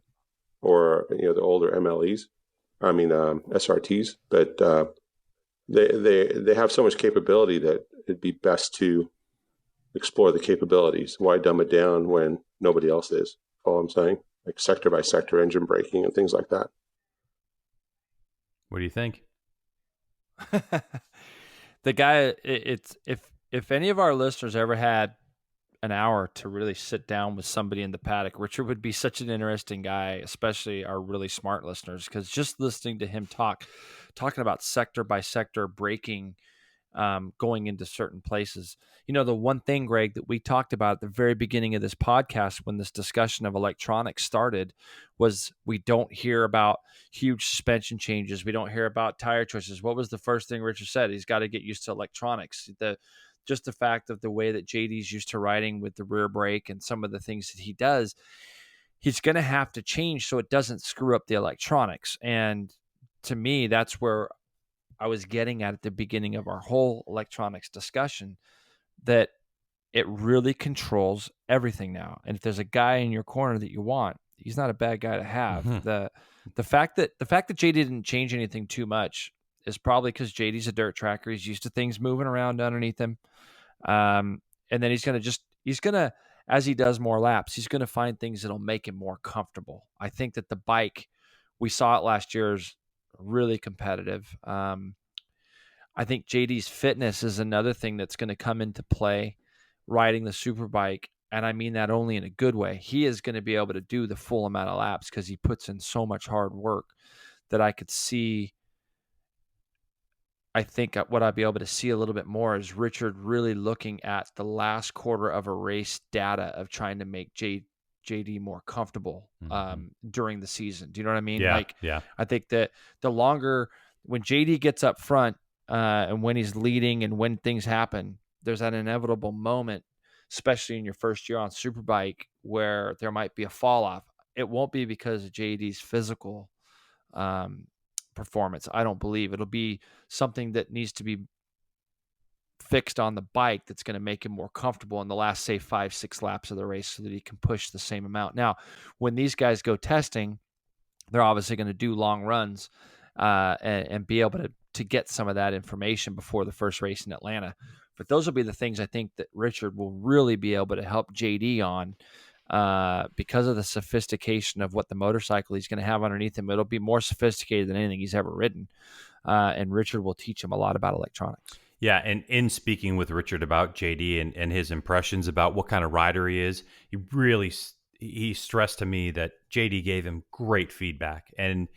or the older MLEs. I mean SRTs, but they have so much capability that it'd be best to explore the capabilities. Why dumb it down when nobody else is? All I'm saying, like sector by sector engine braking and things like that. What do you think? The guy, it's if any of our listeners ever had an hour to really sit down with somebody in the paddock, Richard would be such an interesting guy, especially our really smart listeners, because just listening to him talking about sector by sector braking, going into certain places. The one thing, Greg, that we talked about at the very beginning of this podcast when this discussion of electronics started was we don't hear about huge suspension changes. We don't hear about tire choices. What was the first thing Richard said? He's got to get used to electronics. Just the fact of the way that JD's used to riding with the rear brake and some of the things that he does, he's going to have to change so it doesn't screw up the electronics. And to me, that's where I was getting at the beginning of our whole electronics discussion, that it really controls everything now. And if there's a guy in your corner that you want, he's not a bad guy to have. Mm-hmm. The fact that JD didn't change anything too much is probably because JD's a dirt tracker. He's used to things moving around underneath him. And then he's going to, as he does more laps, he's going to find things that'll make him more comfortable. I think that the bike, we saw it last year, is really competitive. I think JD's fitness is another thing that's going to come into play riding the Superbike. And I mean that only in a good way. He is going to be able to do the full amount of laps because he puts in so much hard work that I could see. I think what I'd be able to see a little bit more is Richard really looking at the last quarter of a race data of trying to make JD more comfortable during the season. Do you know what I mean? Yeah. I think that the longer when JD gets up front and when he's leading and when things happen, there's that inevitable moment, especially in your first year on Superbike, where there might be a fall off. It won't be because of JD's physical performance. I don't believe it'll be something that needs to be fixed on the bike that's going to make him more comfortable in the last, say, 5-6 laps of the race so that he can push the same amount. Now, when these guys go testing, they're obviously going to do long runs and be able to get some of that information before the first race in Atlanta. But those will be the things I think that Richard will really be able to help JD on because of the sophistication of what the motorcycle he's going to have underneath him. It'll be more sophisticated than anything he's ever ridden. And Richard will teach him a lot about electronics. Yeah, and in speaking with Richard about JD and his impressions about what kind of rider he is, he stressed to me that JD gave him great feedback. And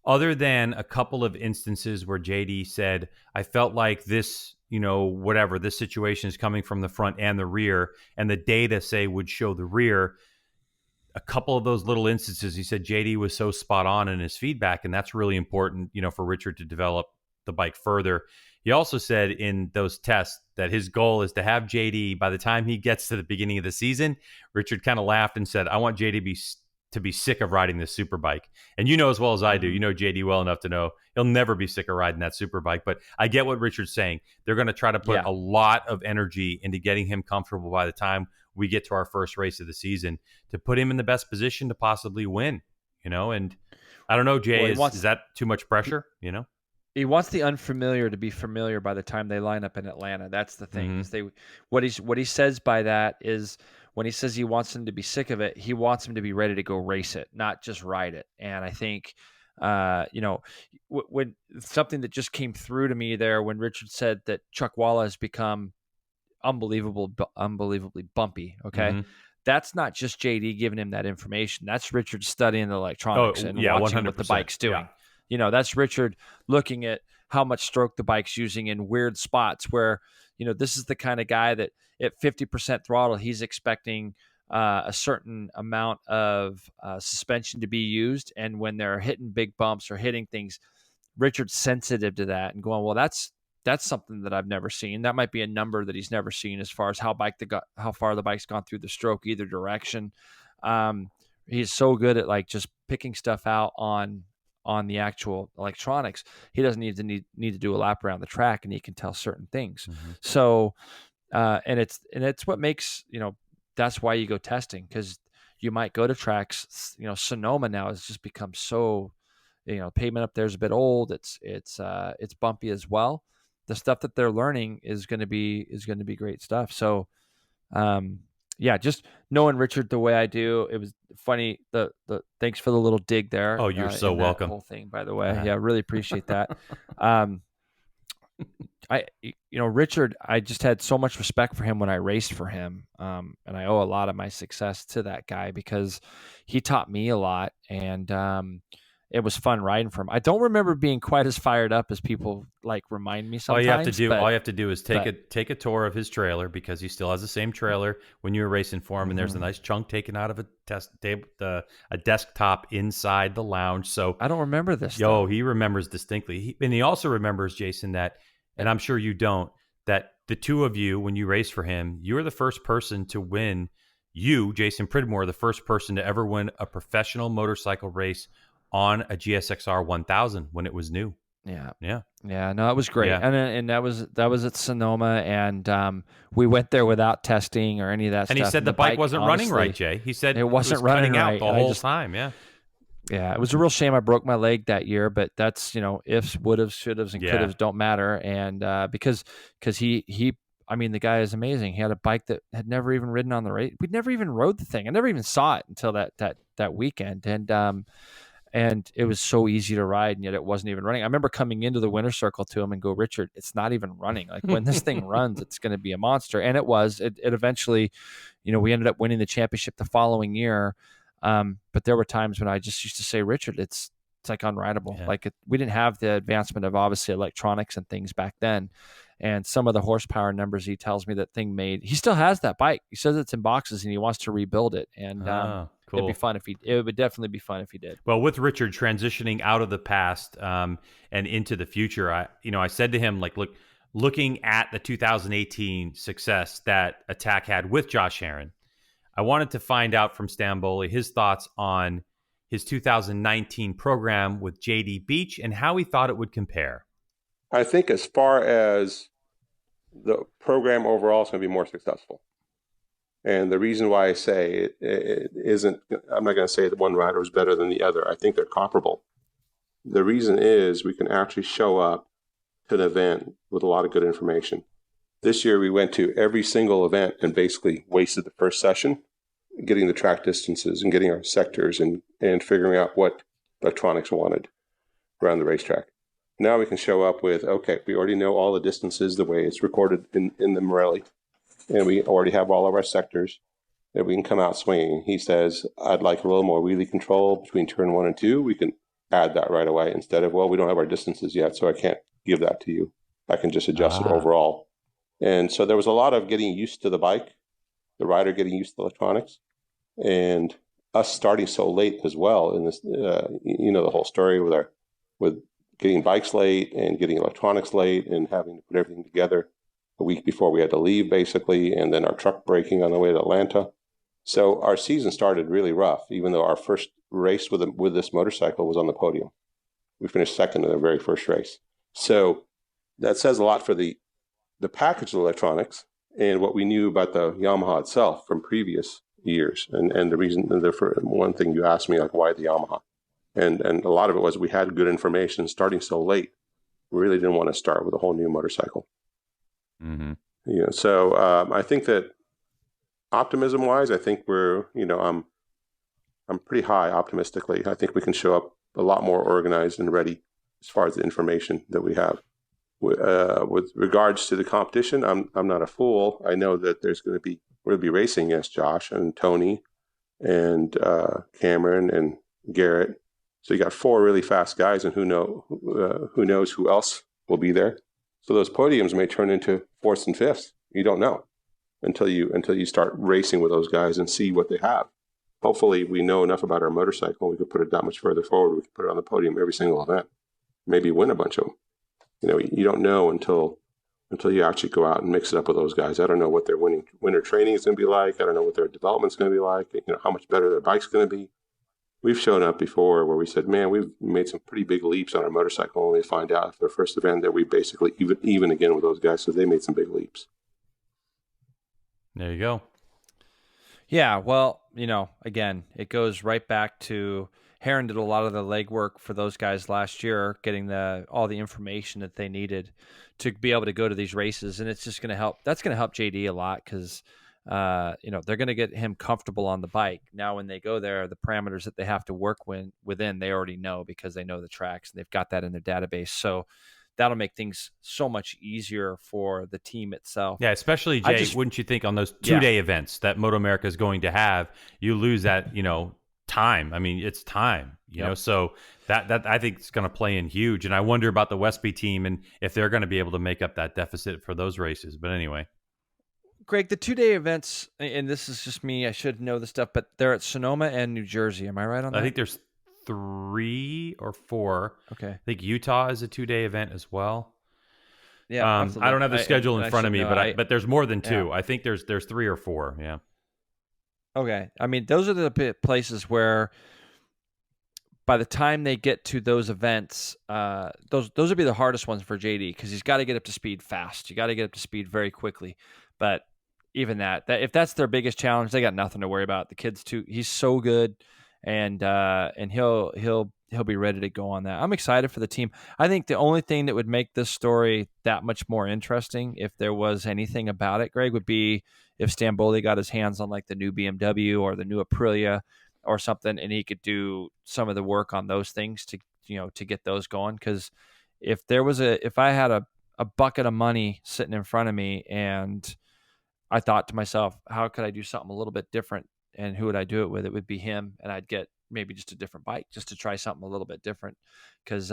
other than a couple of instances where JD said, I felt like this, this situation is coming from the front and the rear, and the data, say, would show the rear, a couple of those little instances, he said JD was so spot on in his feedback, and that's really important, for Richard to develop the bike further. He also said in those tests that his goal is to have JD, by the time he gets to the beginning of the season, Richard kind of laughed and said, I want JD to be sick of riding this Superbike. And as well as I do, JD well enough to know he'll never be sick of riding that Superbike. But I get what Richard's saying. They're going to try to put a lot of energy into getting him comfortable by the time we get to our first race of the season to put him in the best position to possibly win, And I don't know, Jay, is that too much pressure, He wants the unfamiliar to be familiar by the time they line up in Atlanta. That's the thing. Mm-hmm. What he says by that is when he says he wants him to be sick of it, he wants him to be ready to go race it, not just ride it. And I think, when something that just came through to me there when Richard said that Chuck Walla has become unbelievably bumpy. Okay. Mm-hmm. That's not just JD giving him that information. That's Richard studying the electronics and watching 100%. What the bike's doing. Yeah. That's Richard looking at how much stroke the bike's using in weird spots where, this is the kind of guy that at 50% throttle, he's expecting a certain amount of suspension to be used. And when they're hitting big bumps or hitting things, Richard's sensitive to that and going, well, that's something that I've never seen. That might be a number that he's never seen as far as how far the bike's gone through the stroke, either direction. He's so good at like just picking stuff out on the actual electronics. He doesn't need to do a lap around the track, and he can tell certain things. Mm-hmm. So, and it's what makes, that's why you go testing, because you might go to tracks. Sonoma now has just become so, pavement up there is a bit old. It's bumpy as well. The stuff that they're learning is going to be great stuff. So, just knowing Richard the way I do, it was funny. The thanks for the little dig there. Oh, you're so welcome. Whole thing, by the way. Yeah, really appreciate that. Richard, I just had so much respect for him when I raced for him. And I owe a lot of my success to that guy because he taught me a lot, and it was fun riding for him. I don't remember being quite as fired up as people remind me sometimes. All you have to do is take a tour of his trailer, because he still has the same trailer when you were racing for him, and there's a nice chunk taken out of a desktop inside the lounge. So I don't remember this. He remembers distinctly. And he also remembers, Jason, that, and I'm sure you don't, that the two of you, when you raced for him, you were the first person to win. You, Jason Pridmore, the first person to ever win a professional motorcycle race on a GSXR 1000 when it was new. Yeah. No, it was great. Yeah. And that was at Sonoma, and we went there without testing or any of that stuff. And he said the bike wasn't running right, Jay. He said it wasn't running out the whole time. Yeah. Yeah, it was a real shame I broke my leg that year, but that's, ifs, would'ves, should'ves, and could'ves don't matter. And because he the guy is amazing. He had a bike that had never even ridden on the race. We'd never even rode the thing. I never even saw it until that weekend. And it was so easy to ride, and yet it wasn't even running. I remember coming into the winter circle to him and go, Richard, it's not even running. Like, when this thing runs, it's going to be a monster. And it was. It eventually, we ended up winning the championship the following year. But there were times when I just used to say, Richard, it's like unrideable. Yeah. We didn't have the advancement of obviously electronics and things back then. And some of the horsepower numbers he tells me that thing made, he still has that bike. He says it's in boxes and he wants to rebuild it. And cool. It would definitely be fun if he did. Well, with Richard transitioning out of the past and into the future, I said to him, looking at the 2018 success that Attack had with Josh Herrin, I wanted to find out from Stanboli his thoughts on his 2019 program with JD Beach and how he thought it would compare. I think as far as the program overall is going to be more successful. And the reason why I say it isn't, I'm not going to say that one rider is better than the other. I think they're comparable. The reason is we can actually show up to an event with a lot of good information. This year we went to every single event and basically wasted the first session getting the track distances and getting our sectors and figuring out what electronics wanted around the racetrack. Now we can show up with, okay, we already know all the distances the way it's recorded in the Morelli, and we already have all of our sectors that we can come out swinging. He says, I'd like a little more wheelie control between turn 1 and 2. We can add that right away instead of, well, we don't have our distances yet, so I can't give that to you. I can just adjust it overall. And so there was a lot of getting used to the bike, the rider getting used to the electronics, and us starting so late as well in this, the whole story with getting bikes late and getting electronics late and having to put everything together a week before we had to leave, basically, and then our truck breaking on the way to Atlanta. So our season started really rough, even though our first race with this motorcycle was on the podium. We finished second in the very first race. So that says a lot for the package of electronics and what we knew about the Yamaha itself from previous years. And the reason, one thing you asked me, why the Yamaha? And a lot of it was we had good information starting so late. We really didn't want to start with a whole new motorcycle. Mm-hmm. So I think that optimism-wise, I think we're, I'm pretty high optimistically. I think we can show up a lot more organized and ready as far as the information that we have. With regards to the competition, I'm not a fool. I know that we'll be racing against Josh and Tony and Cameron and Garrett. So you got 4 really fast guys, and who knows who else will be there. So those podiums may turn into fourths and fifths. You don't know until you start racing with those guys and see what they have. Hopefully we know enough about our motorcycle. We could put it that much further forward. We could put it on the podium every single event, maybe win a bunch of them. You don't know until you actually go out and mix it up with those guys. I don't know what their winter training is going to be like. I don't know what their development's going to be like. How much better their bike's going to be. We've shown up before where we said, man, we've made some pretty big leaps on our motorcycle, only to find out after the first event that we basically even again with those guys because they made some big leaps. There you go. Yeah, well, again, it goes right back to Heron did a lot of the legwork for those guys last year, getting all the information that they needed to be able to go to these races, and it's just going to help. That's going to help JD a lot because they're going to get him comfortable on the bike. Now, when they go there, the parameters that they have to work within, they already know because they know the tracks and they've got that in their database. So that'll make things so much easier for the team itself. Yeah, especially Jay, wouldn't you think on those 2-day events that MotoAmerica is going to have, you lose that, time. I mean, it's time, you know, so that I think is going to play in huge. And I wonder about the Westby team and if they're going to be able to make up that deficit for those races. But anyway. Greg, the 2-day events, and this is just me, I should know this stuff, but they're at Sonoma and New Jersey. Am I right on that? I think there's 3 or 4. Okay. I think Utah is a 2-day event as well. Yeah. I don't have the schedule in front of me, but there's more than 2. Yeah. I think there's 3 or 4. Yeah. Okay. I mean, those are the places where by the time they get to those events, those would be the hardest ones for JD because he's got to get up to speed fast. You got to get up to speed very quickly. But even that if that's their biggest challenge, they got nothing to worry about. The kid's he's so good, and he'll be ready to go on that. I'm excited for the team. I think the only thing that would make this story that much more interesting, if there was anything about it, Greg, would be if Stanboli got his hands on like the new BMW or the new Aprilia or something, and he could do some of the work on those things to get those going. Because if I had a bucket of money sitting in front of me and I thought to myself, how could I do something a little bit different, and who would I do it with? It would be him, and I'd get maybe just a different bike just to try something a little bit different. Because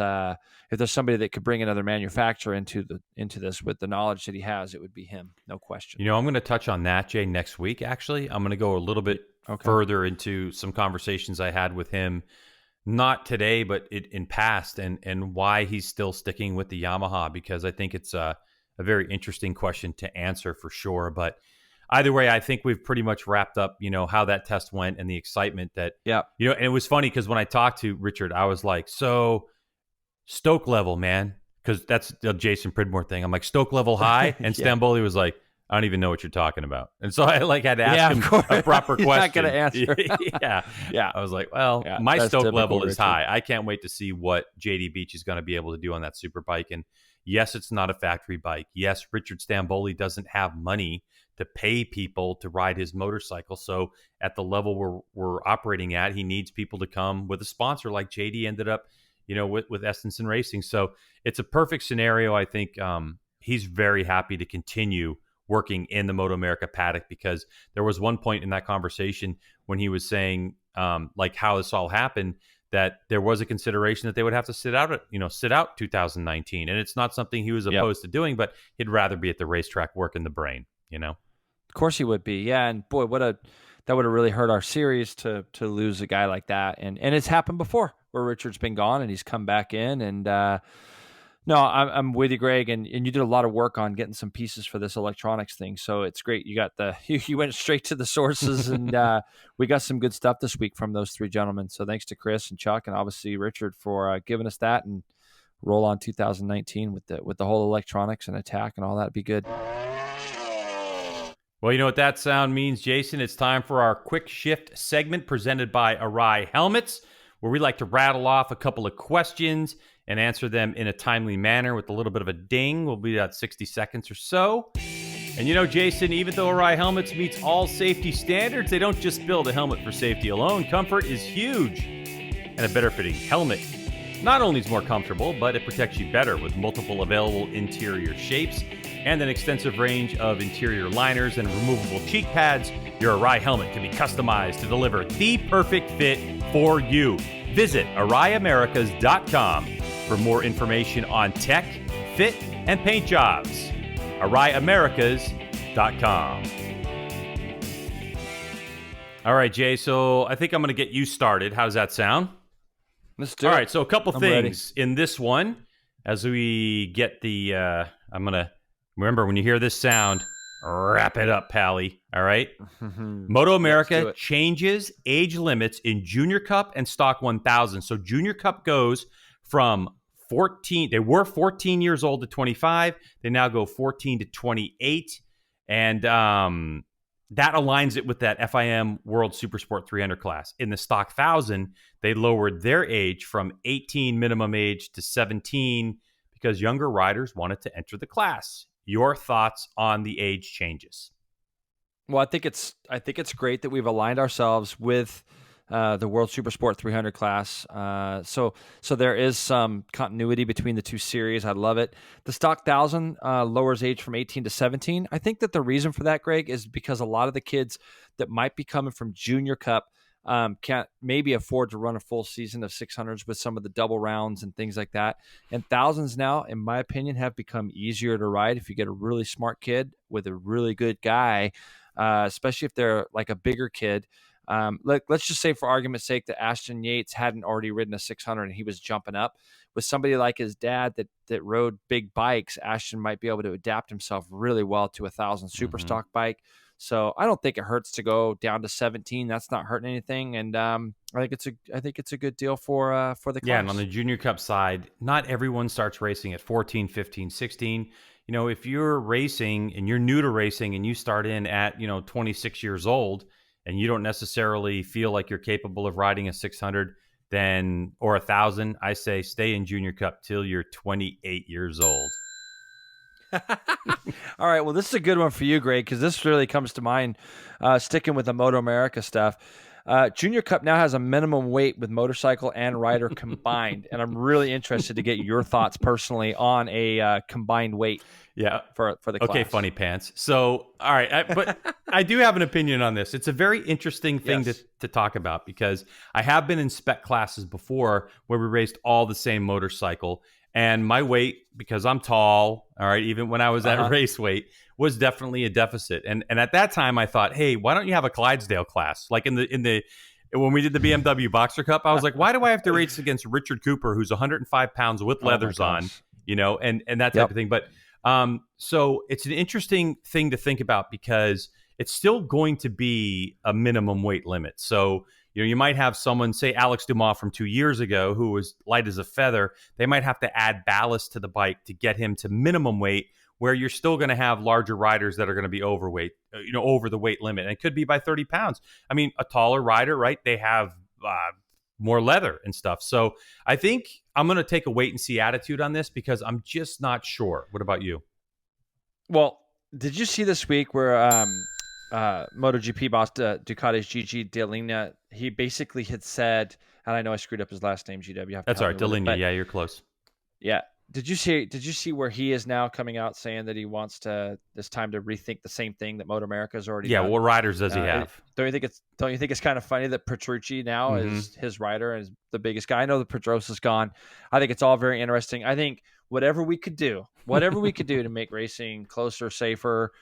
if there's somebody that could bring another manufacturer into this with the knowledge that he has, it would be him, no question. I'm going to touch on that, Jay, next week. Actually, I'm going to go a little bit further into some conversations I had with him, not today, but in past, and why he's still sticking with the Yamaha, because I think it's a very interesting question to answer for sure. But either way, I think we've pretty much wrapped up, how that test went and the excitement that, and it was funny because when I talked to Richard, I was like, so stoke level, man, because that's the Jason Pridmore thing. I'm like, stoke level high. And Stanboli was like, I don't even know what you're talking about. And so I had to ask him a proper question. He's not going to answer. Yeah. I was like, well, my stoke level is high. I can't wait to see what JD Beach is going to be able to do on that Superbike. And yes, it's not a factory bike. Yes, Richard Stanboli doesn't have money to pay people to ride his motorcycle. So at the level we're operating at, he needs people to come with a sponsor like JD ended up, with Estenson Racing. So it's a perfect scenario. I think he's very happy to continue working in the MotoAmerica paddock, because there was one point in that conversation when he was saying how this all happened, that there was a consideration that they would have to sit out 2019. And it's not something he was opposed to doing, but he'd rather be at the racetrack working the brain, Of course he would be. Yeah. And boy, that would have really hurt our series to lose a guy like that. And it's happened before where Richard's been gone and he's come back in. And no, I'm with you, Greg. And you did a lot of work on getting some pieces for this electronics thing. So it's great. You went straight to the sources, and we got some good stuff this week from those 3 gentlemen. So thanks to Chris and Chuck and obviously Richard for giving us that, and roll on 2019 with the whole electronics and attack and all that. Be good. Well, you know what that sound means, Jason? It's time for our quick shift segment presented by ARAI Helmets, where we like to rattle off a couple of questions and answer them in a timely manner with a little bit of a ding. We'll be at 60 seconds or so. And Jason, even though ARAI Helmets meets all safety standards, they don't just build a helmet for safety alone. Comfort is huge. And a better fitting helmet not only is more comfortable, but it protects you better with multiple available interior shapes and an extensive range of interior liners and removable cheek pads. Your ARAI helmet can be customized to deliver the perfect fit for you. Visit ARAIAmericas.com for more information on tech, fit, and paint jobs. ARAIAmericas.com. All right, Jay, so I think I'm going to get you started. How does that sound? Let's do it. All right, so a couple things ready. in this one as we get the I'm going to remember when you hear this sound, wrap it up, Pally. All right? MotoAmerica changes age limits in Junior Cup and Stock 1000. So Junior Cup goes from 14, they were 14 years old to 25. They now go 14 to 28. And that aligns it with that FIM World Supersport 300 class. In the Stock 1000, they lowered their age from 18 minimum age to 17 because younger riders wanted to enter the class. Your thoughts on the age changes? Well, I think it's great that we've aligned ourselves with the World Supersport 300 class. So there is some continuity between the two series. I love it. The Stock 1000 lowers age from 18 to 17. I think that the reason for that, Greg, is because a lot of the kids that might be coming from Junior Cup can't maybe afford to run a full season of 600s with some of the double rounds and things like that. And thousands now, in my opinion, have become easier to ride if you get a really smart kid with a really good guy, especially if they're like a bigger kid. Let's just say, for argument's sake, that Ashton Yates hadn't already ridden a 600 and he was jumping up. With somebody like his dad that rode big bikes, Ashton might be able to adapt himself really well to a 1000 super stock bike. So I don't think it hurts to go down to 17. That's not hurting anything, and I think it's a good deal for the class. Yeah, and on the Junior Cup side, not everyone starts racing at 14, 15, 16. You know, if you're racing and you're new to racing and you start in at 26 years old, and you don't necessarily feel like you're capable of riding a 600 or 1000, I say stay in Junior Cup till you're 28 years old. All right, well, this is a good one for you, Greg, because this really comes to mind, sticking with the MotoAmerica stuff. Junior Cup now has a minimum weight with motorcycle and rider combined, and I'm really interested to get your thoughts personally on a combined weight. Yeah, for the class. Okay, funny pants. So, all right, but I do have an opinion on this. It's a very interesting thing to talk about because I have been in spec classes before where we raced all the same motorcycle, and my weight, because I'm tall, all right, even when I was at race weight, was definitely a deficit. And at that time, I thought, hey, why don't you have a Clydesdale class? Like when we did the BMW Boxer Cup, I was like, why do I have to race against Richard Cooper, who's 105 pounds with leathers on, and that type of thing. But so it's an interesting thing to think about because it's still going to be a minimum weight limit. So, you might have someone, say Alex Dumas from 2 years ago, who was light as a feather. They might have to add ballast to the bike to get him to minimum weight, where you're still going to have larger riders that are going to be overweight, over the weight limit. And it could be by 30 pounds. I mean, a taller rider, right? They have more leather and stuff. So I think I'm going to take a wait and see attitude on this because I'm just not sure. What about you? Well, did you see this week where MotoGP boss Ducati's Gigi Dall'Igna, he basically had said, and I know I screwed up his last name, GW. That's all right, Dall'Igna. Yeah, you're close. Yeah. Did you see where he is now coming out saying that he wants this time to rethink the same thing that MotoAmerica's already done? Yeah, what riders does he have? Don't you think it's kind of funny that Petrucci now is his rider and is the biggest guy? I know that Pedrosa's gone. I think it's all very interesting. I think whatever we could do to make racing closer, safer,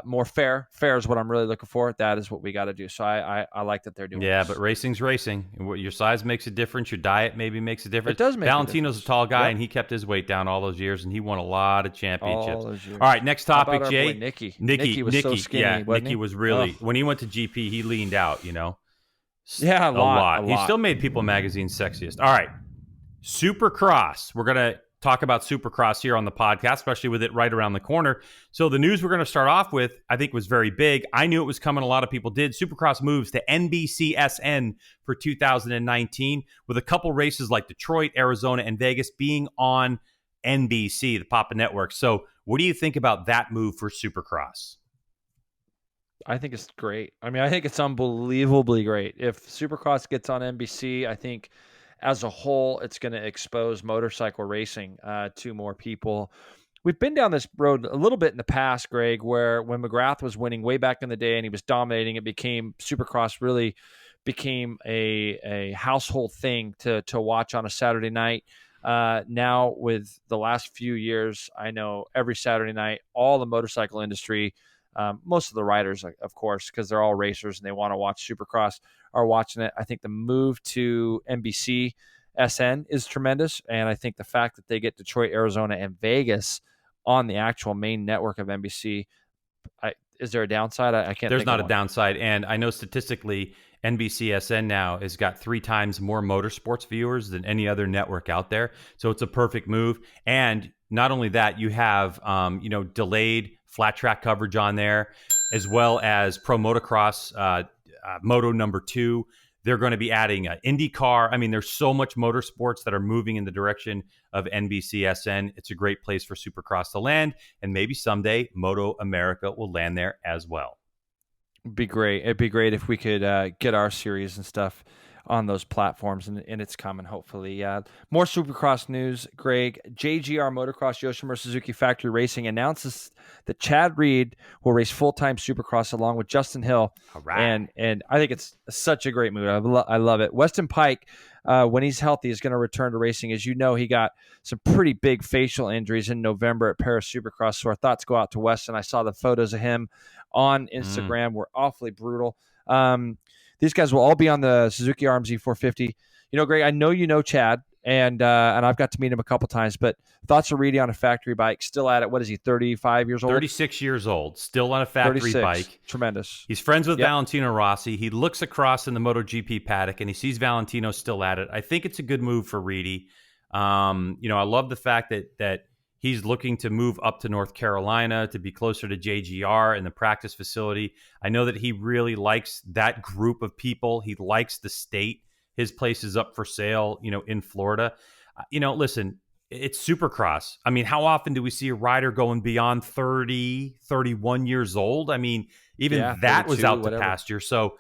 more fair is what I'm really looking for. That is what we got to do. So I like that they're doing this. But racing's racing. Your size makes a difference. Your diet maybe makes a difference. It does make Valentino's a tall guy, and he kept his weight down all those years, and he won a lot of championships. All right, next topic, Jay. Nicky was so skinny. Yeah, Nicky was really when he went to GP, he leaned out. Yeah, a lot. He still made People Magazine sexiest. All right, Supercross. We're gonna talk about Supercross here on the podcast, especially with it right around the corner. So the news we're going to start off with, I think, was very big. I knew it was coming. A lot of people did. Supercross moves to NBCSN for 2019, with a couple races like Detroit, Arizona, and Vegas being on NBC, the Papa Network. So what do you think about that move for Supercross? I think it's great. I mean, I think it's unbelievably great. If Supercross gets on NBC, I think as a whole, it's going to expose motorcycle racing to more people. We've been down this road a little bit in the past, Greg, where when McGrath was winning way back in the day and he was dominating, Supercross really became a household thing to watch on a Saturday night. Now with the last few years, I know every Saturday night, all the motorcycle industry, most of the riders, of course, because they're all racers and they want to watch Supercross, are watching it. I think the move to NBCSN is tremendous, and I think the fact that they get Detroit, Arizona, and Vegas on the actual main network of NBC, is there a downside? I can't. There's not a downside, and I know statistically, NBCSN now has got 3 times more motorsports viewers than any other network out there. So it's a perfect move. And not only that, you have delayed flat track coverage on there, as well as Pro Motocross, Moto number 2. They're going to be adding IndyCar. I mean, there's so much motorsports that are moving in the direction of NBCSN. It's a great place for Supercross to land, and maybe someday MotoAmerica will land there as well. It'd be great. It'd be great if we could get our series and stuff on those platforms, and it's coming, hopefully. More Supercross news, Greg. JGR Motocross Yoshimura Suzuki Factory Racing announces that Chad Reed will race full-time Supercross along with Justin Hill. All right. And I think it's such a great move. I love it. Weston Pike, when he's healthy, is going to return to racing. As you know, he got some pretty big facial injuries in November at Paris Supercross, so our thoughts go out to Weston. I saw the photos of him on Instagram were awfully brutal. These guys will all be on the Suzuki RMZ 450. Greg, I know you know Chad, and I've got to meet him a couple times, but thoughts are really on a factory bike, still at it. What is he, 35 years old? 36 years old, still on a factory bike. Tremendous. He's friends with Valentino Rossi. He looks across in the MotoGP paddock, and he sees Valentino still at it. I think it's a good move for Reedy. I love the fact that he's looking to move up to North Carolina to be closer to JGR and the practice facility. I know that he really likes that group of people. He likes the state. His place is up for sale, in Florida. Listen, it's Supercross. I mean, how often do we see a rider going beyond 30, 31 years old? I mean, even that was out to pasture. So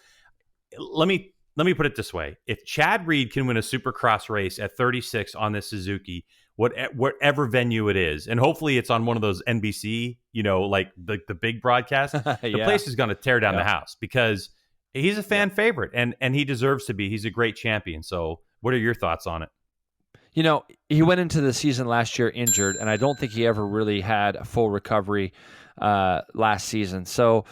let me put it this way. If Chad Reed can win a Supercross race at 36 on this Suzuki, whatever venue it is, and hopefully it's on one of those NBC, like the big broadcast, the place is going to tear down the house because he's a fan favorite and he deserves to be. He's a great champion. So what are your thoughts on it? He went into the season last year injured, and I don't think he ever really had a full recovery last season. So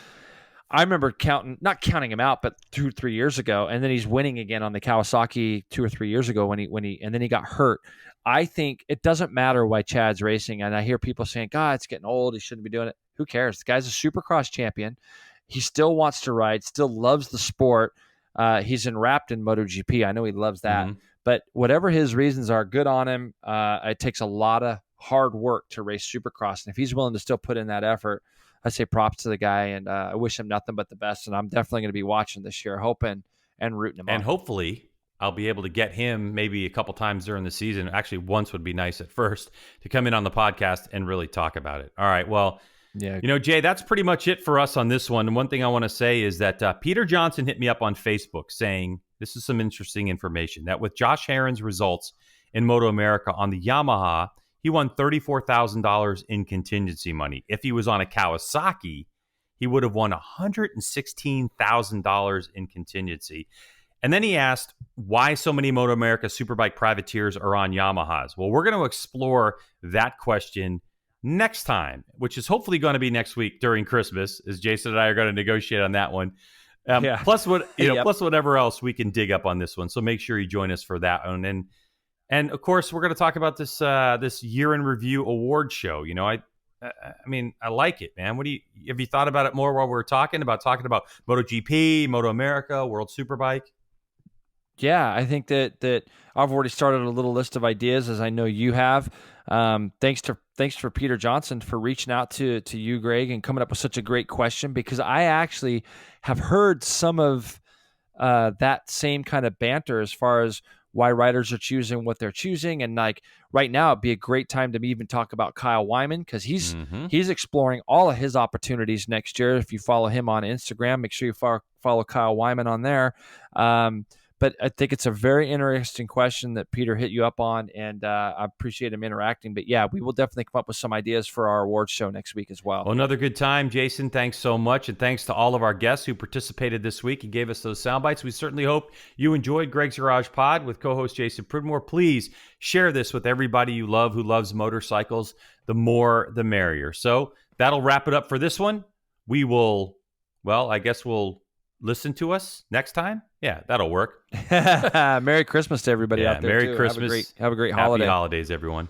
I remember not counting him out, but 2 or 3 years ago, and then he's winning again on the Kawasaki 2 or 3 years ago when he and then he got hurt. I think it doesn't matter why Chad's racing, and I hear people saying, "God, it's getting old. He shouldn't be doing it." Who cares? The guy's a Supercross champion. He still wants to ride, still loves the sport. He's enwrapped in MotoGP. I know he loves that. Mm-hmm. But whatever his reasons are, good on him. It takes a lot of hard work to race Supercross, and if he's willing to still put in that effort, I say props to the guy, and I wish him nothing but the best. And I'm definitely going to be watching this year, hoping and rooting him on. And hopefully I'll be able to get him maybe a couple times during the season. Actually, once would be nice at first to come in on the podcast and really talk about it. All right. Well, Jay, that's pretty much it for us on this one. And one thing I want to say is that Peter Johnson hit me up on Facebook saying, this is some interesting information, that with Josh Herron's results in MotoAmerica on the Yamaha, he won $34,000 in contingency money. If he was on a Kawasaki, he would have won $116,000 in contingency. And then he asked why so many MotoAmerica Superbike privateers are on Yamahas. Well, we're going to explore that question next time, which is hopefully going to be next week during Christmas, as Jason and I are going to negotiate on that one. Plus plus whatever else we can dig up on this one. So make sure you join us for that one. And of course, we're going to talk about this year in review award show. I like it, man. Have you thought about it more while we're talking about MotoGP, MotoAmerica, World Superbike? Yeah, I think that I've already started a little list of ideas, as I know you have. Thanks for Peter Johnson for reaching out to you, Greg, and coming up with such a great question, because I actually have heard some of that same kind of banter as far as why riders are choosing what they're choosing. And like right now, it'd be a great time to even talk about Kyle Wyman, because he's exploring all of his opportunities next year. If you follow him on Instagram, make sure you follow Kyle Wyman on there. But I think it's a very interesting question that Peter hit you up on, and I appreciate him interacting. But yeah, we will definitely come up with some ideas for our awards show next week as well. Well, another good time, Jason. Thanks so much. And thanks to all of our guests who participated this week and gave us those sound bites. We certainly hope you enjoyed Greg's Garage Pod with co-host Jason Pridmore. Please share this with everybody you love who loves motorcycles. The more, the merrier. So that'll wrap it up for this one. We will, I guess we'll listen to us next time. Yeah, that'll work. Merry Christmas to everybody out there. Merry Christmas. Have a great holiday. Happy holidays, everyone.